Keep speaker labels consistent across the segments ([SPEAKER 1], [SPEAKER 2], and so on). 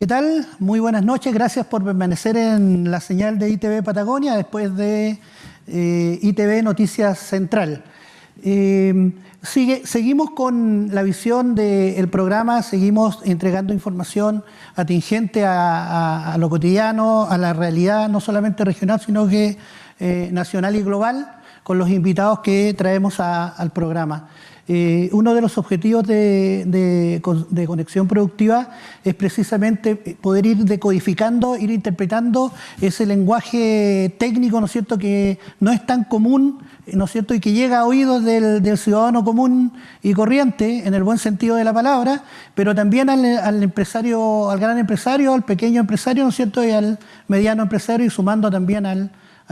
[SPEAKER 1] tal? Muy buenas noches. Gracias por permanecer en la señal de ITV Patagonia después de ITV Noticias Central. Seguimos con la visión del programa, seguimos entregando información atingente a lo cotidiano, a la realidad, no solamente regional, sino que nacional y global, con los invitados que traemos al programa. Uno de los objetivos de Conexión Productiva es precisamente poder ir decodificando, ir interpretando ese lenguaje técnico, ¿no es cierto?, que no es tan común, ¿no es cierto?, y que llega a oídos del ciudadano común y corriente, en el buen sentido de la palabra, pero también al empresario, al gran empresario, al pequeño empresario, ¿no es cierto?, y al mediano empresario, y sumando también al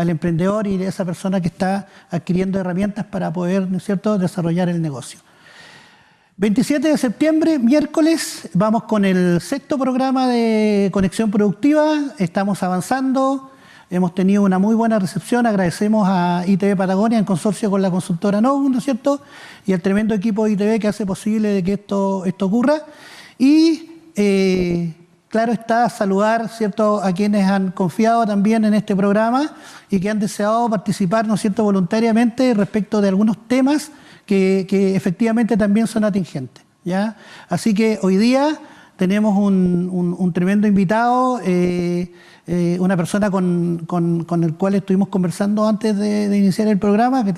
[SPEAKER 1] emprendedor y a esa persona que está adquiriendo herramientas para poder, ¿no es cierto?, desarrollar el negocio. 27 de septiembre, miércoles, vamos con el sexto programa de Conexión Productiva. Estamos avanzando, hemos tenido una muy buena recepción. Agradecemos a ITV Patagonia en consorcio con la consultora Novum, ¿no es cierto?, y al tremendo equipo de ITV que hace posible de que esto ocurra. Y claro está, saludar, ¿cierto?, a quienes han confiado también en este programa y que han deseado participar, ¿no es cierto?, voluntariamente respecto de algunos temas que efectivamente también son atingentes, ¿ya? Así que hoy día tenemos un tremendo invitado, una persona con el cual estuvimos conversando antes de iniciar el programa, que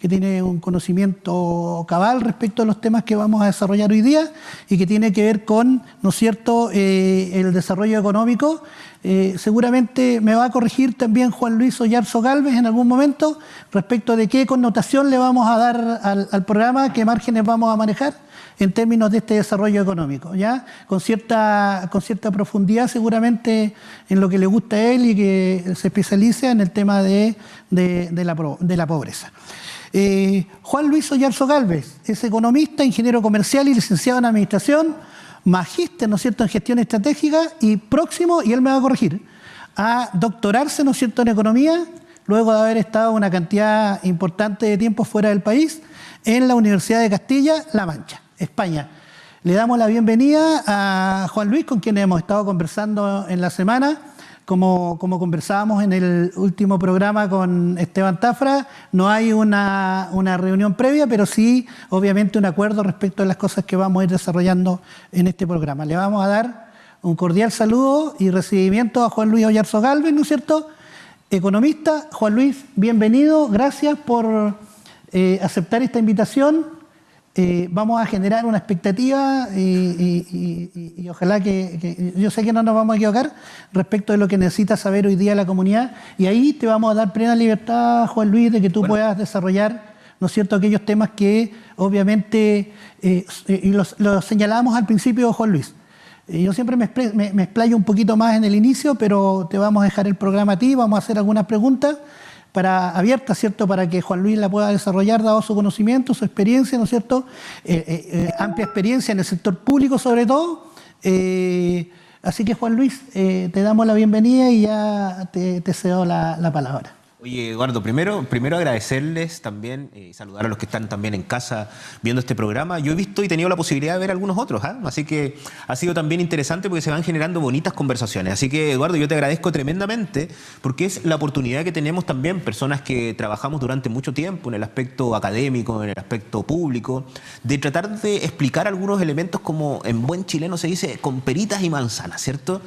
[SPEAKER 1] tiene un conocimiento cabal respecto a los temas que vamos a desarrollar hoy día y que tiene que ver con, ¿no es cierto?, el desarrollo económico. Seguramente me va a corregir también Juan Luis Oyarzo Gálvez en algún momento respecto de qué connotación le vamos a dar al programa, qué márgenes vamos a manejar en términos de este desarrollo económico, ¿ya? Con cierta profundidad seguramente en lo que le gusta a él y que se especialice en el tema de la pobreza. Juan Luis Oyarzo Gálvez es economista, ingeniero comercial y licenciado en administración, magíster, ¿no es cierto?, en gestión estratégica y próximo, y él me va a corregir, a doctorarse, ¿no es cierto?, en economía, luego de haber estado una cantidad importante de tiempo fuera del país, en la Universidad de Castilla-La Mancha, España. Le damos la bienvenida a Juan Luis, con quien hemos estado conversando en la semana. Como conversábamos en el último programa con Esteban Tafra, no hay una reunión previa, pero sí, obviamente, un acuerdo respecto a las cosas que vamos a ir desarrollando en este programa. Le vamos a dar un cordial saludo y recibimiento a Juan Luis Oyarzo Gálvez, ¿no es cierto?, economista. Juan Luis, bienvenido, gracias por aceptar esta invitación. Vamos a generar una expectativa y ojalá que yo sé que no nos vamos a equivocar respecto de lo que necesita saber hoy día la comunidad, y ahí te vamos a dar plena libertad, Juan Luis, de que tú puedas desarrollar, ¿no es cierto?, aquellos temas que obviamente y los señalamos al principio, Juan Luis. Yo siempre me explayo un poquito más en el inicio, pero te vamos a dejar el programa a ti, vamos a hacer algunas preguntas abierta, ¿cierto?, para que Juan Luis la pueda desarrollar, dado su conocimiento, su experiencia, ¿no es cierto?, amplia experiencia en el sector público sobre todo. Así que, Juan Luis, te damos la bienvenida y ya te cedo la palabra.
[SPEAKER 2] Oye, Eduardo, primero agradecerles también y saludar a los que están también en casa viendo este programa. Yo he visto y tenido la posibilidad de ver algunos otros, así que ha sido también interesante porque se van generando bonitas conversaciones. Así que, Eduardo, yo te agradezco tremendamente porque es la oportunidad que tenemos también, personas que trabajamos durante mucho tiempo en el aspecto académico, en el aspecto público, de tratar de explicar algunos elementos, como en buen chileno se dice, con peritas y manzanas, ¿cierto?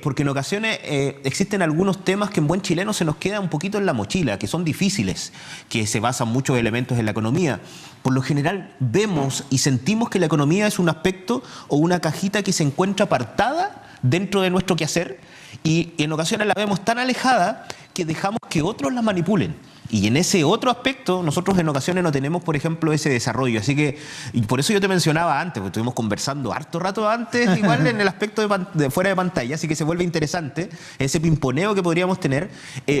[SPEAKER 2] Porque en ocasiones existen algunos temas que en buen chileno se nos queda un poquito en la mochila, que son difíciles, que se basan muchos elementos en la economía. Por lo general vemos y sentimos que la economía es un aspecto o una cajita que se encuentra apartada dentro de nuestro quehacer, y en ocasiones la vemos tan alejada que dejamos que otros la manipulen. Y en ese otro aspecto, nosotros en ocasiones no tenemos, por ejemplo, ese desarrollo. Así que, y por eso yo te mencionaba antes, porque estuvimos conversando harto rato antes, igual en el aspecto de fuera de pantalla, así que se vuelve interesante ese pimponeo que podríamos tener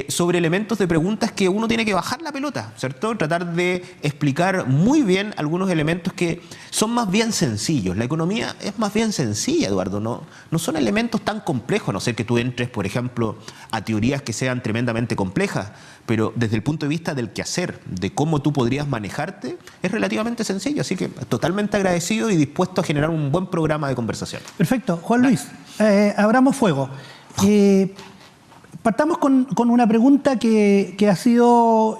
[SPEAKER 2] sobre elementos de preguntas que uno tiene que bajar la pelota, ¿cierto? Tratar de explicar muy bien algunos elementos que son más bien sencillos. La economía es más bien sencilla, Eduardo, no son elementos tan complejos, a no ser que tú entres, por ejemplo, a teorías que sean tremendamente complejas, pero desde el punto de vista del quehacer, de cómo tú podrías manejarte, es relativamente sencillo. Así que totalmente agradecido y dispuesto a generar un buen programa de conversación.
[SPEAKER 1] Perfecto. Juan Luis, abramos fuego. Partamos con una pregunta que ha sido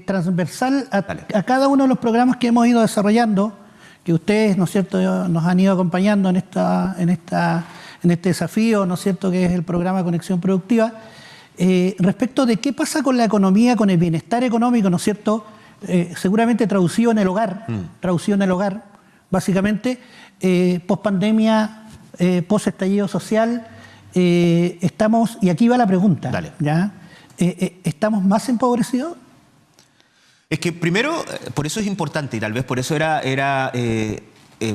[SPEAKER 1] transversal a cada uno de los programas que hemos ido desarrollando, que ustedes, ¿no es cierto?, nos han ido acompañando en este desafío, ¿no es cierto?, que es el programa Conexión Productiva, respecto de qué pasa con la economía, con el bienestar económico, ¿no es cierto?, seguramente traducido en el hogar, básicamente, post-pandemia, post-estallido social, estamos, y aquí va la pregunta, ¿ya? ¿Estamos más empobrecidos?
[SPEAKER 2] Es que primero, por eso es importante, y tal vez por eso era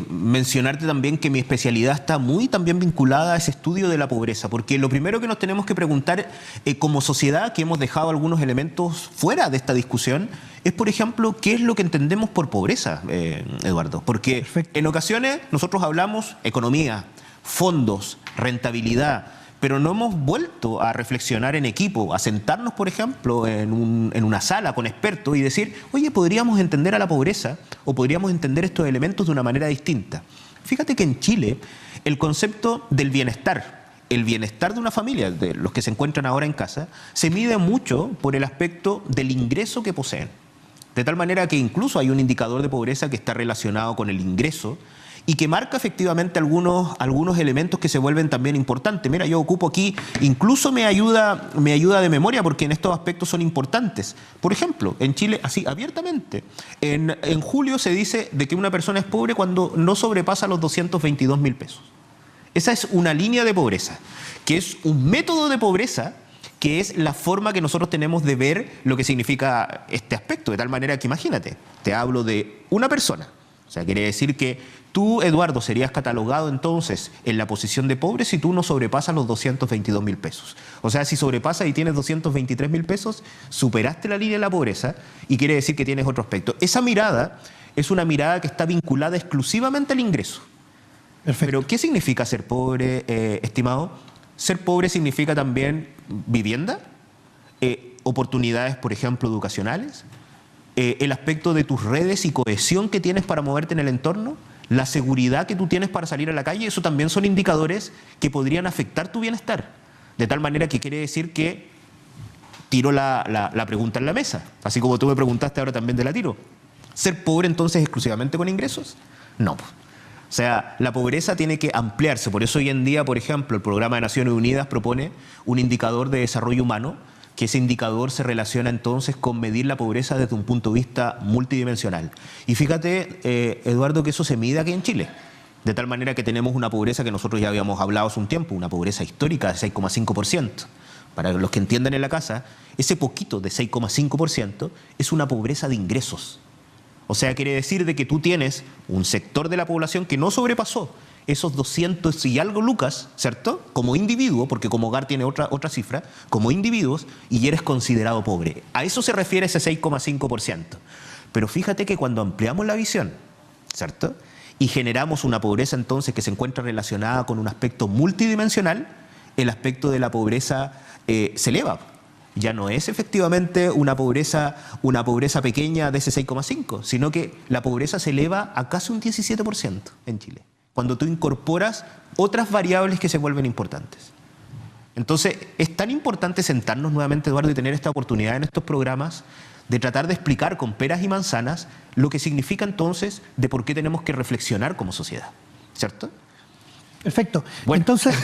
[SPEAKER 2] mencionarte también que mi especialidad está muy también vinculada a ese estudio de la pobreza, porque lo primero que nos tenemos que preguntar como sociedad, que hemos dejado algunos elementos fuera de esta discusión, es, por ejemplo, ¿qué es lo que entendemos por pobreza, Eduardo? Porque en ocasiones nosotros hablamos economía, fondos, rentabilidad, pero no hemos vuelto a reflexionar en equipo, a sentarnos, por ejemplo, en una sala con expertos y decir, oye, podríamos entender a la pobreza o podríamos entender estos elementos de una manera distinta. Fíjate que en Chile el concepto del bienestar, el bienestar de una familia, de los que se encuentran ahora en casa, se mide mucho por el aspecto del ingreso que poseen. De tal manera que incluso hay un indicador de pobreza que está relacionado con el ingreso y que marca efectivamente algunos elementos que se vuelven también importantes. Mira, yo ocupo aquí, incluso me ayuda de memoria porque en estos aspectos son importantes. Por ejemplo, en Chile, así abiertamente, en julio se dice de que una persona es pobre cuando no sobrepasa los 222.000 pesos. Esa es una línea de pobreza, que es un método de pobreza, que es la forma que nosotros tenemos de ver lo que significa este aspecto. De tal manera que imagínate, te hablo de una persona. O sea, quiere decir que tú, Eduardo, serías catalogado entonces en la posición de pobre si tú no sobrepasas los 222.000 pesos. O sea, si sobrepasas y tienes 223.000 pesos, superaste la línea de la pobreza y quiere decir que tienes otro aspecto. Esa mirada es una mirada que está vinculada exclusivamente al ingreso. Perfecto. Pero, ¿qué significa ser pobre, estimado? Ser pobre significa también vivienda, oportunidades, por ejemplo, educacionales, el aspecto de tus redes y cohesión que tienes para moverte en el entorno, la seguridad que tú tienes para salir a la calle. Eso también son indicadores que podrían afectar tu bienestar. De tal manera que quiere decir que tiro la pregunta en la mesa, así como tú me preguntaste ahora también te la tiro. ¿Ser pobre entonces exclusivamente con ingresos? No. O sea, la pobreza tiene que ampliarse. Por eso hoy en día, por ejemplo, el Programa de Naciones Unidas propone un indicador de desarrollo humano, que ese indicador se relaciona entonces con medir la pobreza desde un punto de vista multidimensional. Y fíjate, Eduardo, que eso se mide aquí en Chile. De tal manera que tenemos una pobreza que nosotros ya habíamos hablado hace un tiempo, una pobreza histórica de 6,5%. Para los que entiendan en la casa, ese poquito de 6,5% es una pobreza de ingresos. O sea, quiere decir de que tú tienes un sector de la población que no sobrepasó esos 200 y algo lucas, ¿cierto? Como individuo, porque como hogar tiene otra cifra, como individuos, y eres considerado pobre. A eso se refiere ese 6,5%. Pero fíjate que cuando ampliamos la visión, ¿cierto?, y generamos una pobreza entonces que se encuentra relacionada con un aspecto multidimensional, el aspecto de la pobreza se eleva. Ya no es efectivamente una pobreza pequeña de ese 6,5, sino que la pobreza se eleva a casi un 17% en Chile, cuando tú incorporas otras variables que se vuelven importantes. Entonces, es tan importante sentarnos nuevamente, Eduardo, y tener esta oportunidad en estos programas de tratar de explicar con peras y manzanas lo que significa entonces de por qué tenemos que reflexionar como sociedad, ¿cierto?
[SPEAKER 1] Perfecto. Bueno. Entonces,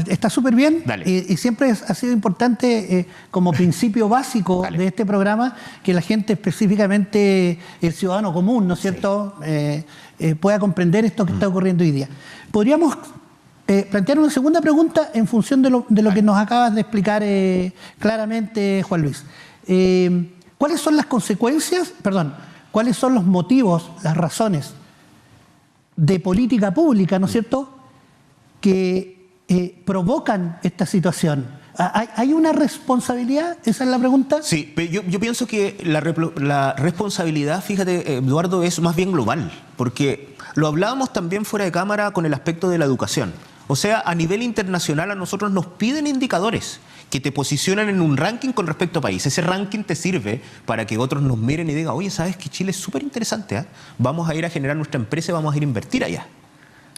[SPEAKER 1] está súper bien y siempre ha sido importante como principio básico de este programa que la gente, específicamente el ciudadano común, ¿no es cierto?, pueda comprender esto que está ocurriendo hoy día. Podríamos plantear una segunda pregunta en función de lo que nos acabas de explicar claramente, Juan Luis. ¿Cuáles son las consecuencias, cuáles son los motivos, las razones de política pública, ¿no es cierto?, que provocan esta situación? ¿Hay una responsabilidad? ¿Esa es la pregunta?
[SPEAKER 2] Sí, pero yo pienso que la responsabilidad, fíjate, Eduardo, es más bien global, porque lo hablábamos también fuera de cámara con el aspecto de la educación. O sea, a nivel internacional a nosotros nos piden indicadores que te posicionan en un ranking con respecto a país. Ese ranking te sirve para que otros nos miren y digan, oye, ¿sabes que Chile es súper interesante? Vamos a ir a generar nuestra empresa y vamos a ir a invertir allá.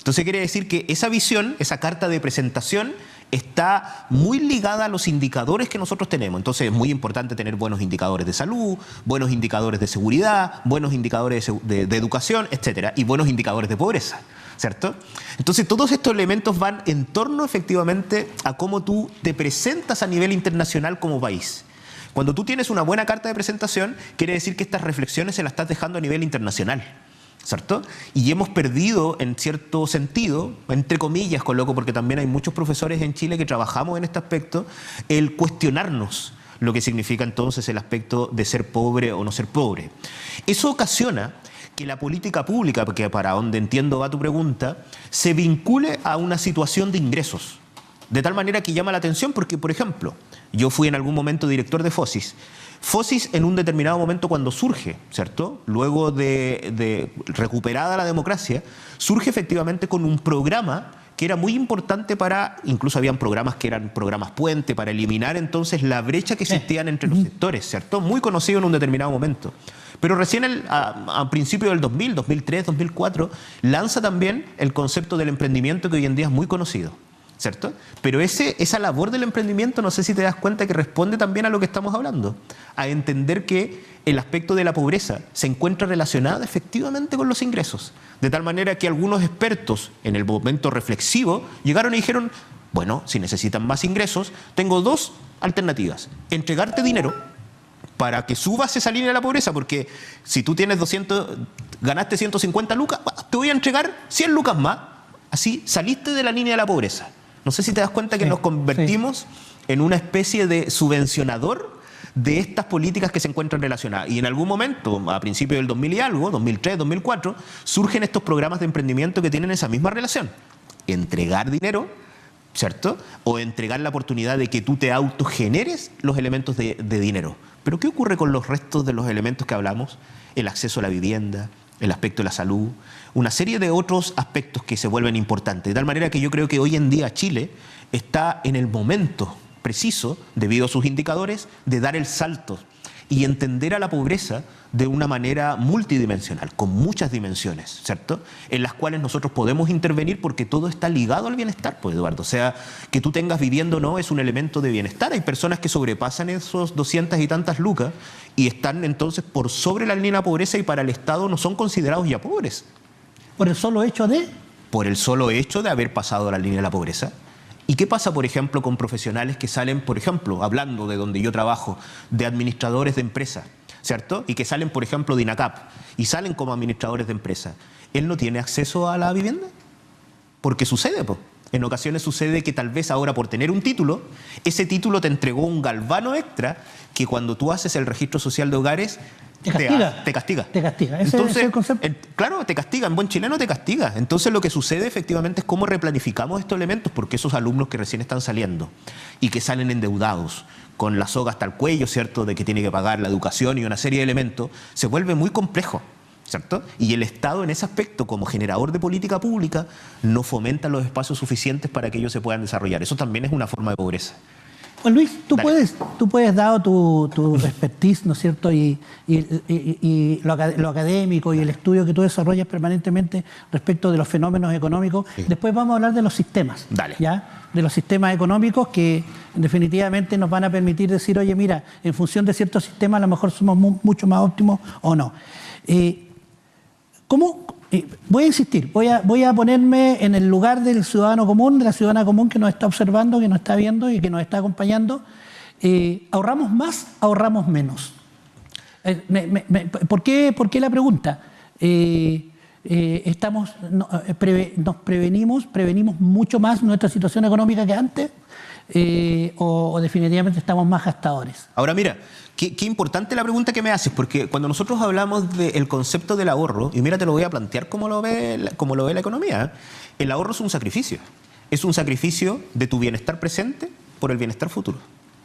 [SPEAKER 2] Entonces quiere decir que esa visión, esa carta de presentación, está muy ligada a los indicadores que nosotros tenemos. Entonces es muy importante tener buenos indicadores de salud, buenos indicadores de seguridad, buenos indicadores de educación, etcétera, y buenos indicadores de pobreza, ¿cierto? Entonces todos estos elementos van en torno efectivamente a cómo tú te presentas a nivel internacional como país. Cuando tú tienes una buena carta de presentación, quiere decir que estas reflexiones se las estás dejando a nivel internacional, ¿cierto? Y hemos perdido, en cierto sentido, entre comillas, coloco, porque también hay muchos profesores en Chile que trabajamos en este aspecto, el cuestionarnos lo que significa entonces el aspecto de ser pobre o no ser pobre. Eso ocasiona que la política pública, porque para donde entiendo va tu pregunta, se vincule a una situación de ingresos. De tal manera que llama la atención porque, por ejemplo, yo fui en algún momento director de FOSIS. FOSIS en un determinado momento cuando surge, ¿cierto? Luego de recuperada la democracia, surge efectivamente con un programa que era muy importante para, incluso habían programas que eran programas puente, para eliminar entonces la brecha que existían entre los sectores, ¿cierto? Muy conocido en un determinado momento. Pero recién a principios del 2000, 2003, 2004, lanza también el concepto del emprendimiento que hoy en día es muy conocido, ¿cierto? Pero esa labor del emprendimiento, no sé si te das cuenta que responde también a lo que estamos hablando, a entender que el aspecto de la pobreza se encuentra relacionado efectivamente con los ingresos, de tal manera que algunos expertos en el momento reflexivo llegaron y dijeron, bueno, si necesitan más ingresos, tengo dos alternativas: entregarte dinero para que subas esa línea de la pobreza, porque si tú tienes 200, ganaste 150 lucas, te voy a entregar 100 lucas más, así saliste de la línea de la pobreza. No sé si te das cuenta que nos convertimos en una especie de subvencionador de estas políticas que se encuentran relacionadas. Y en algún momento, a principios del 2000 y algo, 2003, 2004, surgen estos programas de emprendimiento que tienen esa misma relación. Entregar dinero, ¿cierto? O entregar la oportunidad de que tú te autogeneres los elementos de dinero. Pero ¿qué ocurre con los restos de los elementos que hablamos? El acceso a la vivienda, el aspecto de la salud, una serie de otros aspectos que se vuelven importantes. De tal manera que yo creo que hoy en día Chile está en el momento preciso, debido a sus indicadores, de dar el salto y entender a la pobreza de una manera multidimensional, con muchas dimensiones, ¿cierto? En las cuales nosotros podemos intervenir porque todo está ligado al bienestar, pues, Eduardo. O sea, que tú tengas vivienda o no es un elemento de bienestar. Hay personas que sobrepasan esos 200 y tantas lucas y están entonces por sobre la línea de la pobreza y para el Estado no son considerados ya pobres.
[SPEAKER 1] ¿Por el solo hecho de?
[SPEAKER 2] Por el solo hecho de haber pasado la línea de la pobreza. ¿Y qué pasa, por ejemplo, con profesionales que salen, por ejemplo, hablando de donde yo trabajo, de administradores de empresas, ¿cierto? Y que salen, por ejemplo, de INACAP y salen como administradores de empresas. ¿Él no tiene acceso a la vivienda? Porque sucede, pues. En ocasiones sucede que tal vez ahora por tener un título, ese título te entregó un galvano extra que cuando tú haces el registro social de hogares
[SPEAKER 1] te castiga.
[SPEAKER 2] Te castiga.
[SPEAKER 1] Ese es el concepto.
[SPEAKER 2] Claro, te castiga. En buen chileno te castiga. Entonces lo que sucede efectivamente es cómo replanificamos estos elementos, porque esos alumnos que recién están saliendo y que salen endeudados, con la soga hasta el cuello, ¿cierto?, de que tiene que pagar la educación y una serie de elementos, se vuelve muy complejo, ¿cierto? Y el Estado en ese aspecto, como generador de política pública, no fomenta los espacios suficientes para que ellos se puedan desarrollar. Eso también es una forma de pobreza.
[SPEAKER 1] Juan Luis, tú puedes, dado tu expertise, ¿no es cierto?, y lo académico y el estudio que tú desarrollas permanentemente respecto de los fenómenos económicos. Sí. Después vamos a hablar de los sistemas.
[SPEAKER 2] Dale.
[SPEAKER 1] ¿Ya? De los sistemas económicos que definitivamente nos van a permitir decir, oye, mira, en función de ciertos sistemas a lo mejor somos mucho más óptimos o no. Voy a insistir, voy a ponerme en el lugar del ciudadano común, de la ciudadana común que nos está observando, que nos está viendo y que nos está acompañando. ¿Ahorramos más, ahorramos menos? ¿Por qué la pregunta? ¿Nos prevenimos mucho más nuestra situación económica que antes? ¿O definitivamente estamos más gastadores?
[SPEAKER 2] Ahora mira, qué importante la pregunta que me haces, porque cuando nosotros hablamos del concepto del ahorro, y mira, te lo voy a plantear como lo ve la economía, el ahorro es un sacrificio de tu bienestar presente por el bienestar futuro.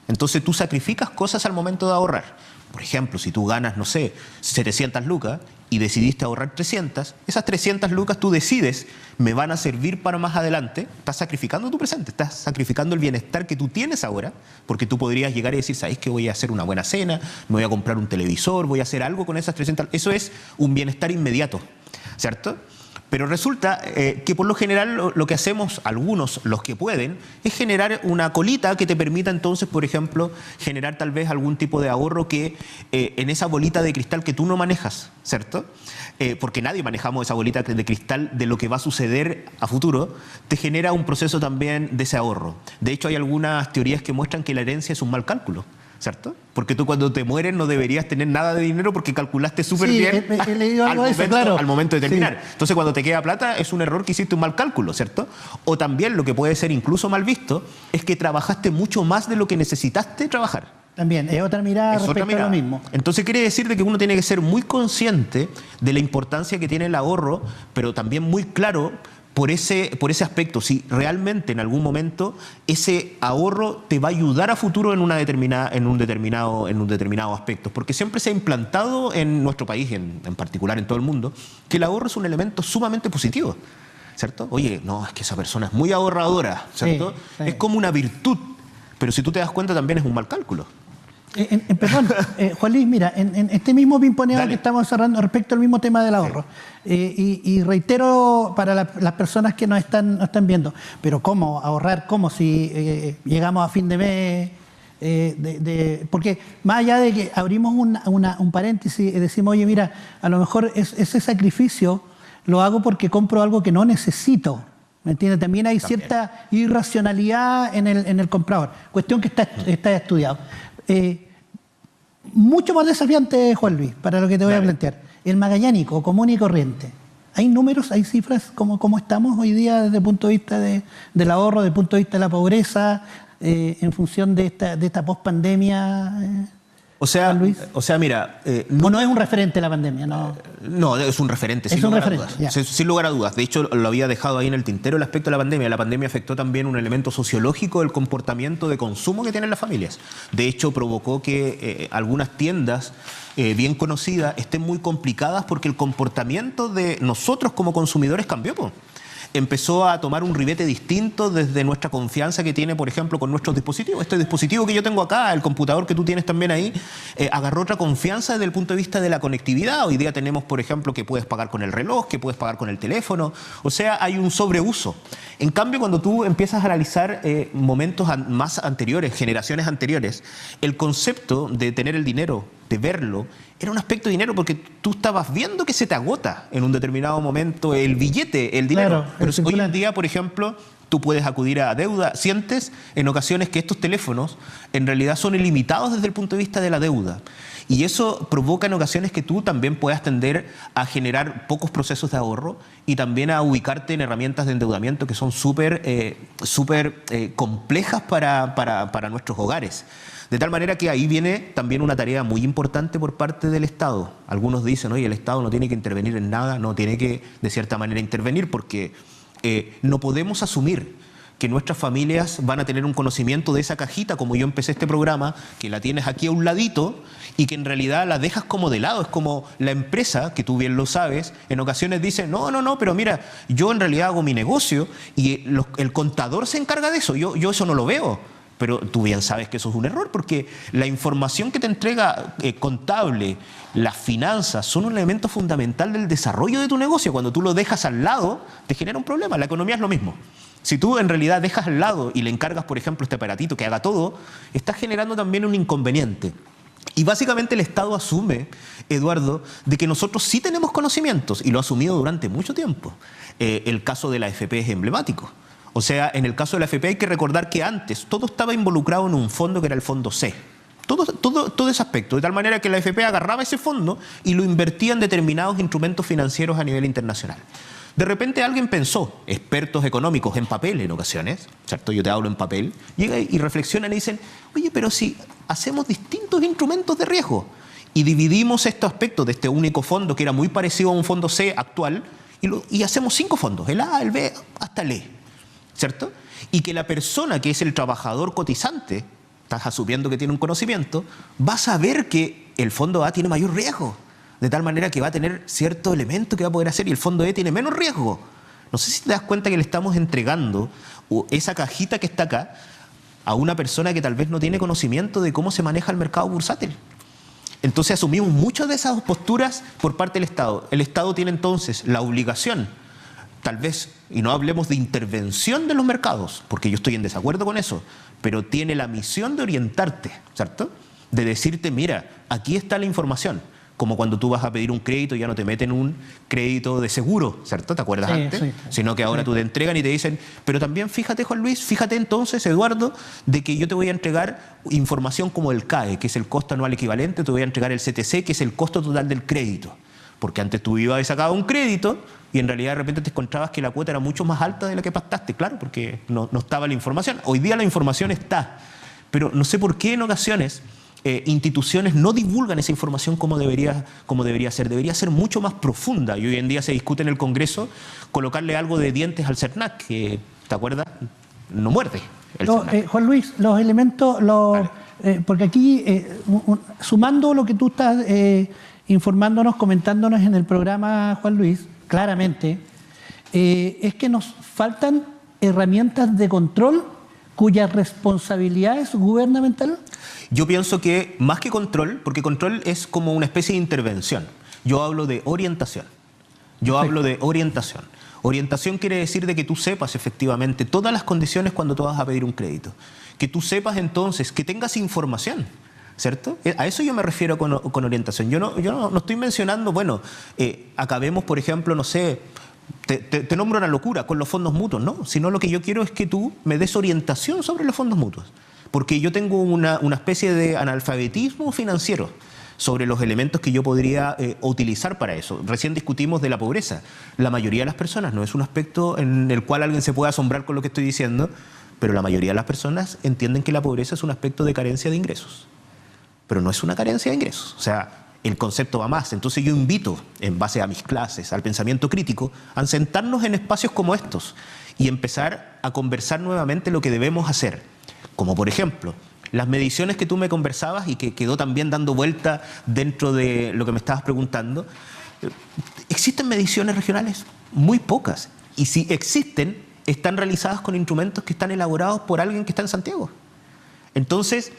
[SPEAKER 2] Entonces tú sacrificas cosas al momento de ahorrar. Por ejemplo, si tú ganas, no sé, 700 lucas y decidiste ahorrar 300, esas 300 lucas tú decides, me van a servir para más adelante. Estás sacrificando tu presente, estás sacrificando el bienestar que tú tienes ahora, porque tú podrías llegar y decir, ¿sabes qué? Voy a hacer una buena cena, me voy a comprar un televisor, voy a hacer algo con esas 300. Eso es un bienestar inmediato, ¿cierto? Pero resulta que por lo general lo que hacemos, algunos, los que pueden, es generar una colita que te permita entonces, por ejemplo, generar tal vez algún tipo de ahorro que en esa bolita de cristal que tú no manejas, ¿cierto? Porque nadie manejamos esa bolita de cristal de lo que va a suceder a futuro, te genera un proceso también de ese ahorro. De hecho, hay algunas teorías que muestran que la herencia es un mal cálculo, ¿cierto? Porque tú cuando te mueres no deberías tener nada de dinero porque calculaste súper bien
[SPEAKER 1] he leído algo de eso, claro.
[SPEAKER 2] al momento de terminar.
[SPEAKER 1] Sí.
[SPEAKER 2] Entonces cuando te queda plata es un error que hiciste un mal cálculo, ¿cierto? O también lo que puede ser incluso mal visto es que trabajaste mucho más de lo que necesitaste trabajar.
[SPEAKER 1] También, es otra mirada respecto a lo mismo.
[SPEAKER 2] Entonces quiere decir de que uno tiene que ser muy consciente de la importancia que tiene el ahorro, pero también muy claro por ese aspecto, si realmente en algún momento ese ahorro te va a ayudar a futuro en un determinado aspecto. Porque siempre se ha implantado en nuestro país, en particular en todo el mundo, que el ahorro es un elemento sumamente positivo, ¿cierto? Oye, no, es que esa persona es muy ahorradora, ¿cierto?
[SPEAKER 1] Sí.
[SPEAKER 2] Es como una virtud, pero si tú te das cuenta también es un mal cálculo.
[SPEAKER 1] Perdón, Juan Luis, mira, en este mismo pimponeo que estamos cerrando respecto al mismo tema del ahorro, y reitero para las personas que nos están viendo, pero ¿cómo ahorrar? ¿Cómo si llegamos a fin de mes? Porque más allá de que abrimos un paréntesis y decimos, oye, mira, a lo mejor ese sacrificio lo hago porque compro algo que no necesito. ¿Me entiendes? También hay cierta irracionalidad en el comprador, cuestión que está estudiado. Mucho más desafiante, Juan Luis, para lo que te voy a plantear. El magallánico, común y corriente. ¿Hay números, hay cifras cómo estamos hoy día desde el punto de vista del ahorro, desde el punto de vista de la pobreza, en función de esta pospandemia?
[SPEAKER 2] O sea,
[SPEAKER 1] Luis.
[SPEAKER 2] Mira...
[SPEAKER 1] no es un referente la pandemia, ¿no?
[SPEAKER 2] No, es un referente, sin lugar a dudas. Sin lugar a dudas. De hecho, lo había dejado ahí en el tintero el aspecto de la pandemia. La pandemia afectó también un elemento sociológico del comportamiento de consumo que tienen las familias. De hecho, provocó que algunas tiendas bien conocidas estén muy complicadas porque el comportamiento de nosotros como consumidores cambió, po. Empezó a tomar un ribete distinto desde nuestra confianza que tiene, por ejemplo, con nuestros dispositivos. Este dispositivo que yo tengo acá, el computador que tú tienes también ahí, agarró otra confianza desde el punto de vista de la conectividad. Hoy día tenemos, por ejemplo, que puedes pagar con el reloj, que puedes pagar con el teléfono. O sea, hay un sobreuso. En cambio, cuando tú empiezas a analizar momentos más anteriores, generaciones anteriores, el concepto de tener el dinero, de verlo, era un aspecto de dinero porque tú estabas viendo que se te agota en un determinado momento el billete, el dinero.
[SPEAKER 1] Claro,
[SPEAKER 2] pero hoy en día, por ejemplo, tú puedes acudir a deuda. Sientes en ocasiones que estos teléfonos en realidad son ilimitados desde el punto de vista de la deuda. Y eso provoca en ocasiones que tú también puedas tender a generar pocos procesos de ahorro y también a ubicarte en herramientas de endeudamiento que son súper complejas para nuestros hogares. De tal manera que ahí viene también una tarea muy importante por parte del Estado. Algunos dicen, oye, el Estado no tiene que intervenir en nada, no tiene que, de cierta manera, intervenir porque no podemos asumir que nuestras familias van a tener un conocimiento de esa cajita, como yo empecé este programa, que la tienes aquí a un ladito y que en realidad la dejas como de lado. Es como la empresa, que tú bien lo sabes, en ocasiones dice, no, pero mira, yo en realidad hago mi negocio y el contador se encarga de eso, yo eso no lo veo. Pero tú bien sabes que eso es un error porque la información que te entrega contable, las finanzas, son un elemento fundamental del desarrollo de tu negocio. Cuando tú lo dejas al lado, te genera un problema. La economía es lo mismo. Si tú en realidad dejas al lado y le encargas, por ejemplo, este aparatito que haga todo, estás generando también un inconveniente. Y básicamente el Estado asume, Eduardo, de que nosotros sí tenemos conocimientos y lo ha asumido durante mucho tiempo. El caso de la AFP es emblemático. O sea, en el caso de la AFP hay que recordar que antes todo estaba involucrado en un fondo que era el fondo C. Todo ese aspecto, de tal manera que la AFP agarraba ese fondo y lo invertía en determinados instrumentos financieros a nivel internacional. De repente alguien pensó, expertos económicos en papel en ocasiones, ¿cierto? Yo te hablo en papel, llegan y reflexionan y dicen, oye, pero si hacemos distintos instrumentos de riesgo y dividimos estos aspectos de este único fondo que era muy parecido a un fondo C actual y hacemos 5 fondos, el A, el B, hasta el E. ¿Cierto? Y que la persona que es el trabajador cotizante, estás asumiendo que tiene un conocimiento, va a saber que el fondo A tiene mayor riesgo, de tal manera que va a tener cierto elemento que va a poder hacer y el fondo E tiene menos riesgo. No sé si te das cuenta que le estamos entregando esa cajita que está acá a una persona que tal vez no tiene conocimiento de cómo se maneja el mercado bursátil. Entonces asumimos muchas de esas posturas por parte del Estado. El Estado tiene entonces la obligación tal vez, y no hablemos de intervención de los mercados, porque yo estoy en desacuerdo con eso, pero tiene la misión de orientarte, ¿cierto? De decirte, mira, aquí está la información. Como cuando tú vas a pedir un crédito, ya no te meten un crédito de seguro, ¿cierto? ¿Te acuerdas antes? Sí. Sino que ahora tú te entregan y te dicen, pero también fíjate, Juan Luis, fíjate entonces, Eduardo, de que yo te voy a entregar información como el CAE, que es el costo anual equivalente, te voy a entregar el CTC, que es el costo total del crédito. Porque antes tú ibas y sacabas un crédito y en realidad de repente te encontrabas que la cuota era mucho más alta de la que pactaste, claro, porque no estaba la información. Hoy día la información está, pero no sé por qué en ocasiones instituciones no divulgan esa información como debería ser. Debería ser mucho más profunda. Y hoy en día se discute en el Congreso colocarle algo de dientes al CERNAC, que, ¿te acuerdas? No muerde.
[SPEAKER 1] Juan Luis, los elementos, porque aquí, sumando lo que tú estás informándonos, comentándonos en el programa, Juan Luis, claramente, es que nos faltan herramientas de control cuya responsabilidad es gubernamental.
[SPEAKER 2] Yo pienso que más que control, porque control es como una especie de intervención, yo hablo de orientación. Orientación quiere decir de que tú sepas efectivamente todas las condiciones cuando tú vas a pedir un crédito. Que tú sepas entonces, que tengas información, ¿cierto? A eso yo me refiero con orientación. Yo no estoy mencionando, bueno, acabemos, por ejemplo, no sé, te nombro una locura con los fondos mutuos, ¿no? Sino lo que yo quiero es que tú me des orientación sobre los fondos mutuos. Porque yo tengo una especie de analfabetismo financiero sobre los elementos que yo podría utilizar para eso. Recién discutimos de la pobreza. La mayoría de las personas, no es un aspecto en el cual alguien se pueda asombrar con lo que estoy diciendo, pero la mayoría de las personas entienden que la pobreza es un aspecto de carencia de ingresos. Pero no es una carencia de ingresos. O sea, el concepto va más. Entonces yo invito, en base a mis clases, al pensamiento crítico, a sentarnos en espacios como estos y empezar a conversar nuevamente lo que debemos hacer. Como por ejemplo, las mediciones que tú me conversabas y que quedó también dando vuelta dentro de lo que me estabas preguntando. ¿Existen mediciones regionales? Muy pocas. Y si existen, están realizadas con instrumentos que están elaborados por alguien que está en Santiago. Entonces,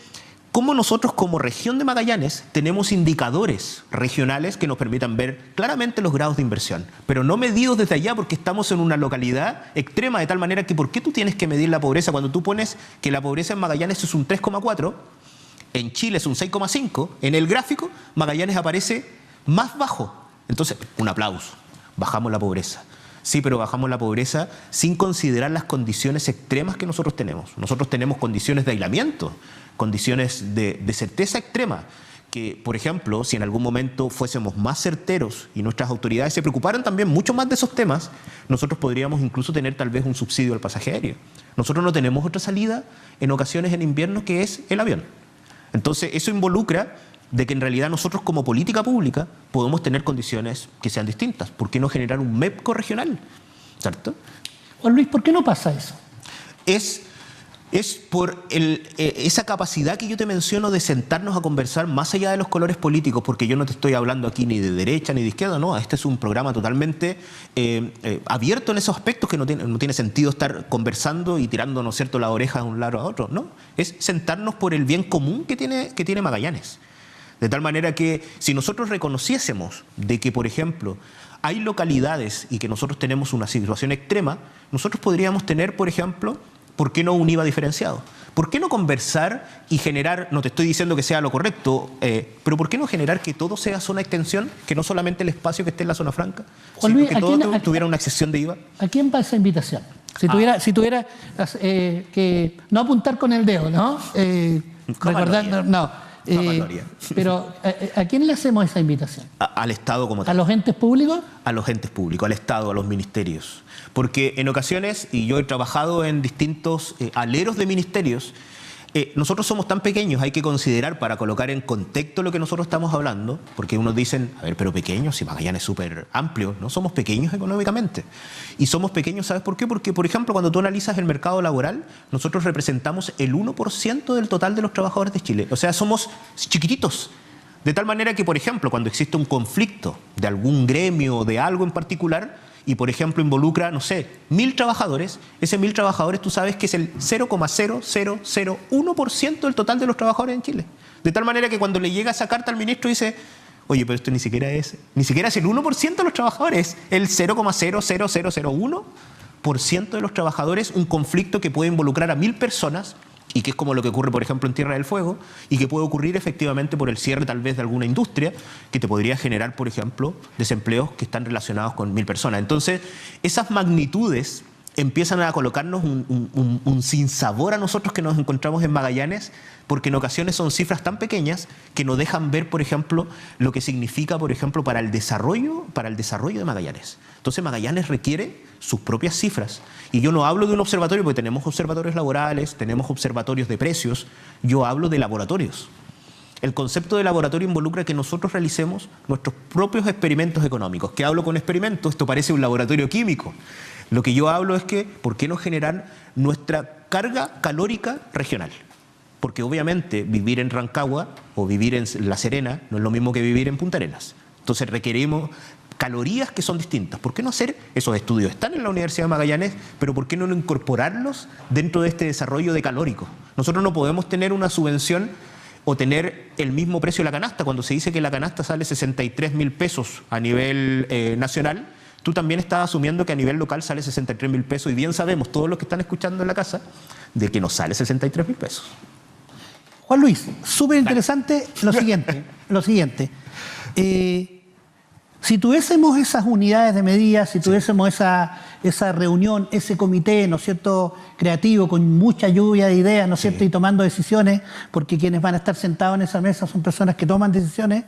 [SPEAKER 2] ¿cómo nosotros como región de Magallanes tenemos indicadores regionales que nos permitan ver claramente los grados de inversión, pero no medidos desde allá porque estamos en una localidad extrema de tal manera que ¿por qué tú tienes que medir la pobreza cuando tú pones que la pobreza en Magallanes es un 3,4, en Chile es un 6,5, en el gráfico Magallanes aparece más bajo? Entonces, un aplauso, bajamos la pobreza. Sí, pero bajamos la pobreza sin considerar las condiciones extremas que nosotros tenemos. Nosotros tenemos condiciones de aislamiento, condiciones de certeza extrema, que, por ejemplo, si en algún momento fuésemos más certeros y nuestras autoridades se preocuparan también mucho más de esos temas, nosotros podríamos incluso tener tal vez un subsidio al pasaje aéreo. Nosotros no tenemos otra salida en ocasiones en invierno que es el avión. Entonces, eso involucra de que en realidad nosotros como política pública podemos tener condiciones que sean distintas. ¿Por qué no generar un MEPCO regional? ¿Cierto?
[SPEAKER 1] Juan Luis, ¿por qué no pasa eso?
[SPEAKER 2] Es por esa capacidad que yo te menciono de sentarnos a conversar más allá de los colores políticos, porque yo no te estoy hablando aquí ni de derecha ni de izquierda, no, este es un programa totalmente abierto en esos aspectos que no tiene sentido estar conversando y tirando, ¿no es cierto?, la oreja de un lado a otro, no, es sentarnos por el bien común que tiene Magallanes. De tal manera que si nosotros reconociésemos de que, por ejemplo, hay localidades y que nosotros tenemos una situación extrema, nosotros podríamos tener, por ejemplo, ¿por qué no un IVA diferenciado? ¿Por qué no conversar y generar, no te estoy diciendo que sea lo correcto, pero ¿por qué no generar que todo sea zona extensión, que no solamente el espacio que esté en la zona franca,
[SPEAKER 1] Juan
[SPEAKER 2] sino
[SPEAKER 1] Luis,
[SPEAKER 2] que todo tuviera una excepción de IVA?
[SPEAKER 1] ¿A quién va esa invitación? Si tuviera que no apuntar con el dedo, ¿no? Recordando, no. Pero ¿a quién le hacemos esa invitación?
[SPEAKER 2] Al Estado como tal.
[SPEAKER 1] ¿A los entes públicos?
[SPEAKER 2] A los entes públicos, al Estado, a los ministerios. Porque en ocasiones, y yo he trabajado en distintos aleros de ministerios, nosotros somos tan pequeños, hay que considerar para colocar en contexto lo que nosotros estamos hablando, porque unos dicen, a ver, pero pequeños, si Magallanes es súper amplio, no somos pequeños económicamente. Y somos pequeños, ¿sabes por qué? Porque, por ejemplo, cuando tú analizas el mercado laboral, nosotros representamos el 1% del total de los trabajadores de Chile. O sea, somos chiquititos. De tal manera que, por ejemplo, cuando existe un conflicto de algún gremio o de algo en particular, y por ejemplo involucra, no sé, 1.000 trabajadores, ese 1.000 trabajadores tú sabes que es el 0,0001% del total de los trabajadores en Chile. De tal manera que cuando le llega esa carta al ministro dice, Oye, pero esto ni siquiera es el 1% de los trabajadores, el 0,00001% de los trabajadores, un conflicto que puede involucrar a 1000 personas y que es como lo que ocurre, por ejemplo, en Tierra del Fuego y que puede ocurrir efectivamente por el cierre tal vez de alguna industria que te podría generar, por ejemplo, desempleos que están relacionados con 1000 personas. Entonces, esas magnitudes empiezan a colocarnos un sinsabor a nosotros que nos encontramos en Magallanes, porque en ocasiones son cifras tan pequeñas que nos dejan ver, por ejemplo, lo que significa, por ejemplo, para el desarrollo de Magallanes. Entonces Magallanes requiere sus propias cifras. Y yo no hablo de un observatorio, porque tenemos observatorios laborales, tenemos observatorios de precios, yo hablo de laboratorios. El concepto de laboratorio involucra que nosotros realicemos nuestros propios experimentos económicos. ¿Qué hablo con experimentos? Esto parece un laboratorio químico. Lo que yo hablo es que, ¿por qué no generar nuestra carga calórica regional? Porque obviamente vivir en Rancagua o vivir en La Serena no es lo mismo que vivir en Punta Arenas. Entonces requerimos calorías que son distintas. ¿Por qué no hacer? Esos estudios están en la Universidad de Magallanes, pero ¿por qué no incorporarlos dentro de este desarrollo de calórico? Nosotros no podemos tener una subvención o tener el mismo precio de la canasta. Cuando se dice que la canasta sale 63.000 pesos a nivel nacional, tú también estás asumiendo que a nivel local sale 63.000 pesos y bien sabemos, todos los que están escuchando en la casa, de que no sale 63.000 pesos.
[SPEAKER 1] Juan Luis, súper interesante lo siguiente. Si tuviésemos esas unidades de medida, si tuviésemos esa reunión, ese comité, ¿no es cierto?, creativo, con mucha lluvia de ideas, ¿no es cierto?, y tomando decisiones, porque quienes van a estar sentados en esa mesa son personas que toman decisiones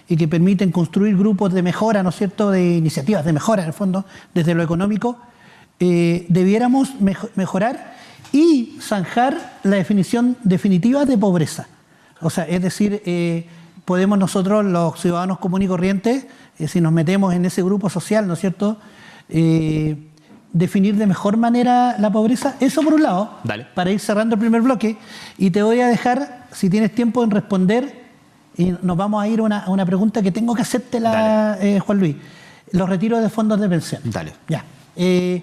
[SPEAKER 1] y que permiten construir grupos de mejora, ¿no es cierto?, de iniciativas de mejora, en el fondo, desde lo económico, debiéramos mejorar y zanjar la definición definitiva de pobreza. O sea, es decir, podemos nosotros, los ciudadanos comunes y corrientes, si nos metemos en ese grupo social, ¿no es cierto?, definir de mejor manera la pobreza. Eso por un lado,
[SPEAKER 2] Dale.
[SPEAKER 1] Para ir cerrando el primer bloque, y te voy a dejar, si tienes tiempo, en responder, y nos vamos a ir a una pregunta que tengo que hacértela, Juan Luis. Los retiros de fondos de pensión.
[SPEAKER 2] Dale.
[SPEAKER 1] Ya.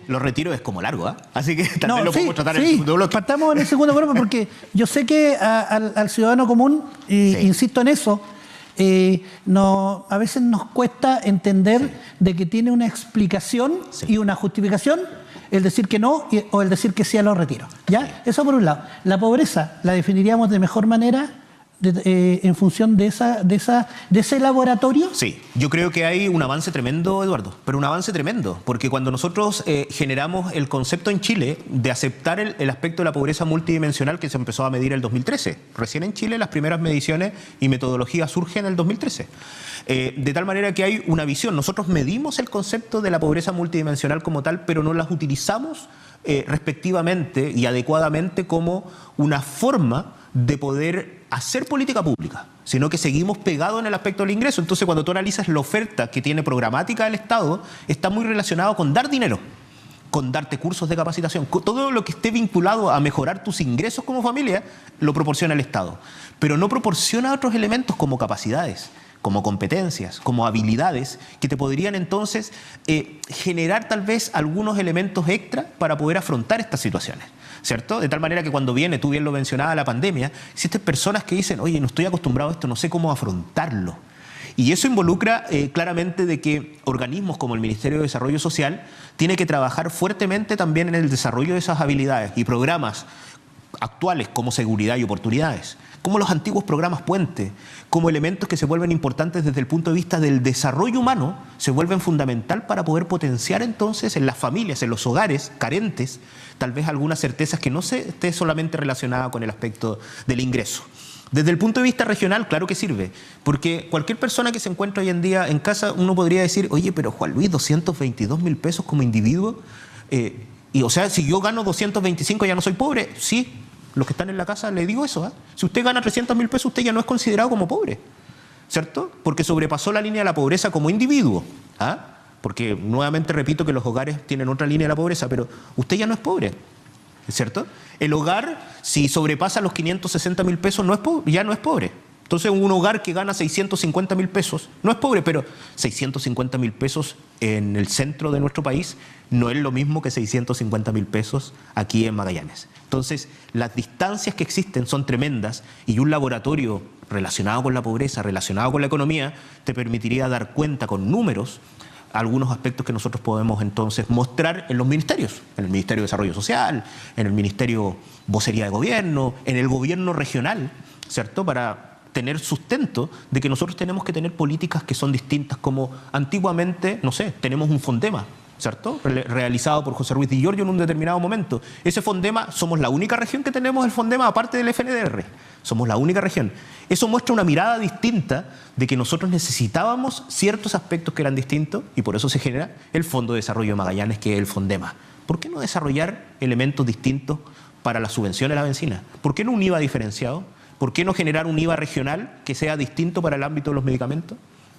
[SPEAKER 2] Los retiros es como largo, ¿eh? Así que también lo podemos tratar en el segundo bloque.
[SPEAKER 1] Partamos en el segundo bloque porque yo sé que al ciudadano común, insisto en eso, a veces nos cuesta entender de que tiene una explicación y una justificación el decir que no o el decir que sí a los retiros. ¿Ya? Sí. Eso por un lado. La pobreza la definiríamos de mejor manera en función de ese laboratorio.
[SPEAKER 2] Sí, yo creo que hay un avance tremendo, Eduardo, pero un avance tremendo, porque cuando nosotros generamos el concepto en Chile de aceptar el aspecto de la pobreza multidimensional que se empezó a medir en el 2013, recién en Chile las primeras mediciones y metodologías surgen en el 2013. De tal manera que hay una visión, nosotros medimos el concepto de la pobreza multidimensional como tal, pero no las utilizamos respectivamente y adecuadamente como una forma de poder hacer política pública, sino que seguimos pegados en el aspecto del ingreso. Entonces, cuando tú analizas la oferta que tiene programática del Estado, está muy relacionado con dar dinero, con darte cursos de capacitación. Todo lo que esté vinculado a mejorar tus ingresos como familia, lo proporciona el Estado. Pero no proporciona otros elementos como capacidades, como competencias, como habilidades, que te podrían entonces generar tal vez algunos elementos extra para poder afrontar estas situaciones, ¿cierto? De tal manera que cuando viene, tú bien lo mencionabas, la pandemia, existen personas que dicen, oye, no estoy acostumbrado a esto, no sé cómo afrontarlo. Y eso involucra claramente de que organismos como el Ministerio de Desarrollo Social tiene que trabajar fuertemente también en el desarrollo de esas habilidades y programas actuales como seguridad y oportunidades, como los antiguos programas Puente, como elementos que se vuelven importantes desde el punto de vista del desarrollo humano, se vuelven fundamental para poder potenciar entonces en las familias, en los hogares carentes, tal vez algunas certezas que no se esté solamente relacionada con el aspecto del ingreso. Desde el punto de vista regional, claro que sirve, porque cualquier persona que se encuentra hoy en día en casa, uno podría decir, oye, pero Juan Luis, 222.000 pesos como individuo, y o sea, si yo gano 225 ya no soy pobre. Sí, los que están en la casa le digo eso, ¿eh? Si usted gana 300.000 pesos, usted ya no es considerado como pobre, ¿cierto? Porque sobrepasó la línea de la pobreza como individuo, ¿ah? Porque nuevamente repito que los hogares tienen otra línea de la pobreza, pero usted ya no es pobre, ¿cierto? El hogar, si sobrepasa los 560.000 pesos, ya no es pobre. Entonces, un hogar que gana 650.000 pesos no es pobre, pero 650.000 pesos en el centro de nuestro país no es lo mismo que 650.000 pesos aquí en Magallanes. Entonces, las distancias que existen son tremendas y un laboratorio relacionado con la pobreza, relacionado con la economía, te permitiría dar cuenta con números algunos aspectos que nosotros podemos entonces mostrar en los ministerios, en el Ministerio de Desarrollo Social, en el Ministerio Vocería de Gobierno, en el gobierno regional, ¿cierto? Para tener sustento de que nosotros tenemos que tener políticas que son distintas, como antiguamente, no sé, tenemos un Fondema, ¿cierto? Realizado por José Ruiz Di Giorgio en un determinado momento. Ese Fondema, somos la única región que tenemos el Fondema aparte del FNDR. Somos la única región. Eso muestra una mirada distinta de que nosotros necesitábamos ciertos aspectos que eran distintos y por eso se genera el Fondo de Desarrollo de Magallanes, que es el Fondema. ¿Por qué no desarrollar elementos distintos para la subvención a la bencina? ¿Por qué no un IVA diferenciado? ¿Por qué no generar un IVA regional que sea distinto para el ámbito de los medicamentos?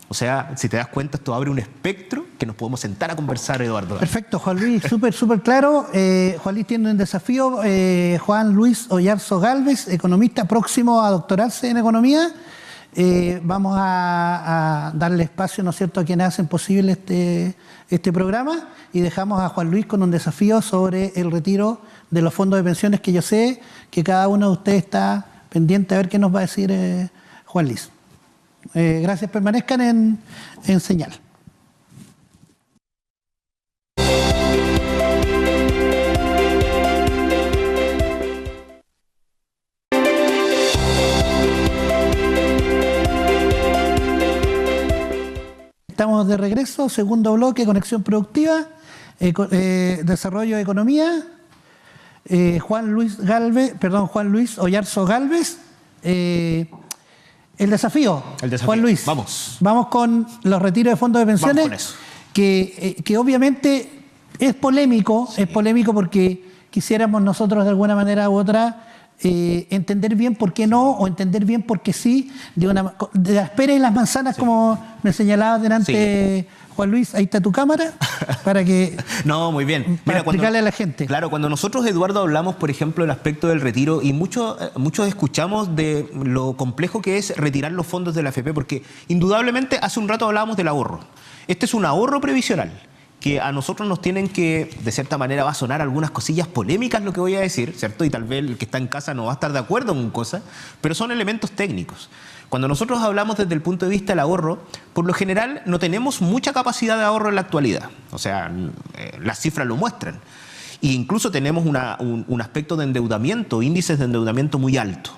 [SPEAKER 2] O sea, si te das cuenta, esto abre un espectro que nos podemos sentar a conversar, Eduardo.
[SPEAKER 1] Perfecto, Juan Luis, súper claro. Juan Luis tiene un desafío. Juan Luis Oyarzo Gálvez, economista próximo a doctorarse en economía. Vamos a darle espacio, ¿no es cierto?, a quienes hacen posible este programa y dejamos a Juan Luis con un desafío sobre el retiro de los fondos de pensiones, que yo sé que cada uno de ustedes está pendiente a ver qué nos va a decir Juan Luis. Gracias, permanezcan en señal. Estamos de regreso, segundo bloque, conexión productiva, desarrollo de economía. Juan Luis Oyarzo Gálvez. El desafío, Juan Luis. Vamos con los retiros de fondos de pensiones.
[SPEAKER 2] Vamos con eso.
[SPEAKER 1] Que obviamente es polémico porque quisiéramos nosotros de alguna manera u otra entender bien por qué no, o entender bien por qué sí, de las peras y las manzanas, sí, como me señalabas delante, sí. Juan Luis, ahí está tu cámara, para que...
[SPEAKER 2] No, muy bien.
[SPEAKER 1] Para explicarle a la gente.
[SPEAKER 2] Claro, cuando nosotros, Eduardo, hablamos, por ejemplo, del aspecto del retiro, y muchos escuchamos de lo complejo que es retirar los fondos de la AFP, porque indudablemente hace un rato hablábamos del ahorro. Este es un ahorro previsional, que a nosotros nos tienen que, de cierta manera, va a sonar algunas cosillas polémicas lo que voy a decir, ¿cierto? Y tal vez el que está en casa no va a estar de acuerdo en cosas, pero son elementos técnicos. Cuando nosotros hablamos desde el punto de vista del ahorro, por lo general no tenemos mucha capacidad de ahorro en la actualidad. O sea, las cifras lo muestran. E incluso tenemos un aspecto de endeudamiento, índices de endeudamiento muy alto.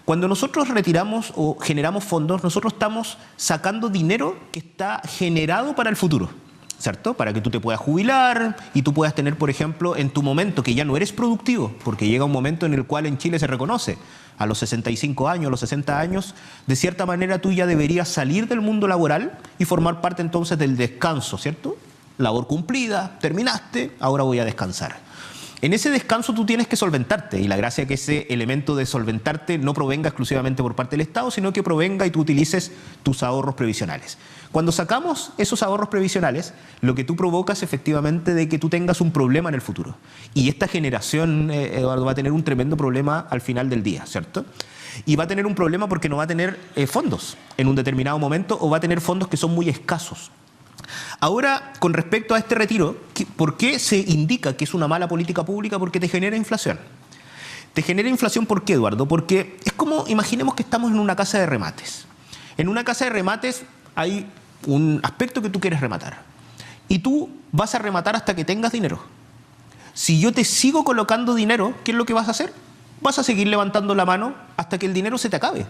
[SPEAKER 2] Cuando nosotros retiramos o generamos fondos, nosotros estamos sacando dinero que está generado para el futuro, ¿cierto? Para que tú te puedas jubilar y tú puedas tener, por ejemplo, en tu momento que ya no eres productivo, porque llega un momento en el cual en Chile se reconoce, a los 65 años, a los 60 años, de cierta manera tú ya deberías salir del mundo laboral y formar parte entonces del descanso, ¿cierto? Labor cumplida, terminaste, ahora voy a descansar. En ese descanso tú tienes que solventarte, y la gracia es que ese elemento de solventarte no provenga exclusivamente por parte del Estado, sino que provenga y tú utilices tus ahorros previsionales. Cuando sacamos esos ahorros previsionales, lo que tú provocas efectivamente de que tú tengas un problema en el futuro. Y esta generación, Eduardo, va a tener un tremendo problema al final del día, ¿cierto? Y va a tener un problema porque no va a tener fondos en un determinado momento, o va a tener fondos que son muy escasos. Ahora, con respecto a este retiro, ¿por qué se indica que es una mala política pública? Porque te genera inflación. Te genera inflación, ¿por qué, Eduardo? Porque es como, imaginemos que estamos en una casa de remates. En una casa de remates hay un aspecto que tú quieres rematar. Y tú vas a rematar hasta que tengas dinero. Si yo te sigo colocando dinero, ¿qué es lo que vas a hacer? Vas a seguir levantando la mano hasta que el dinero se te acabe.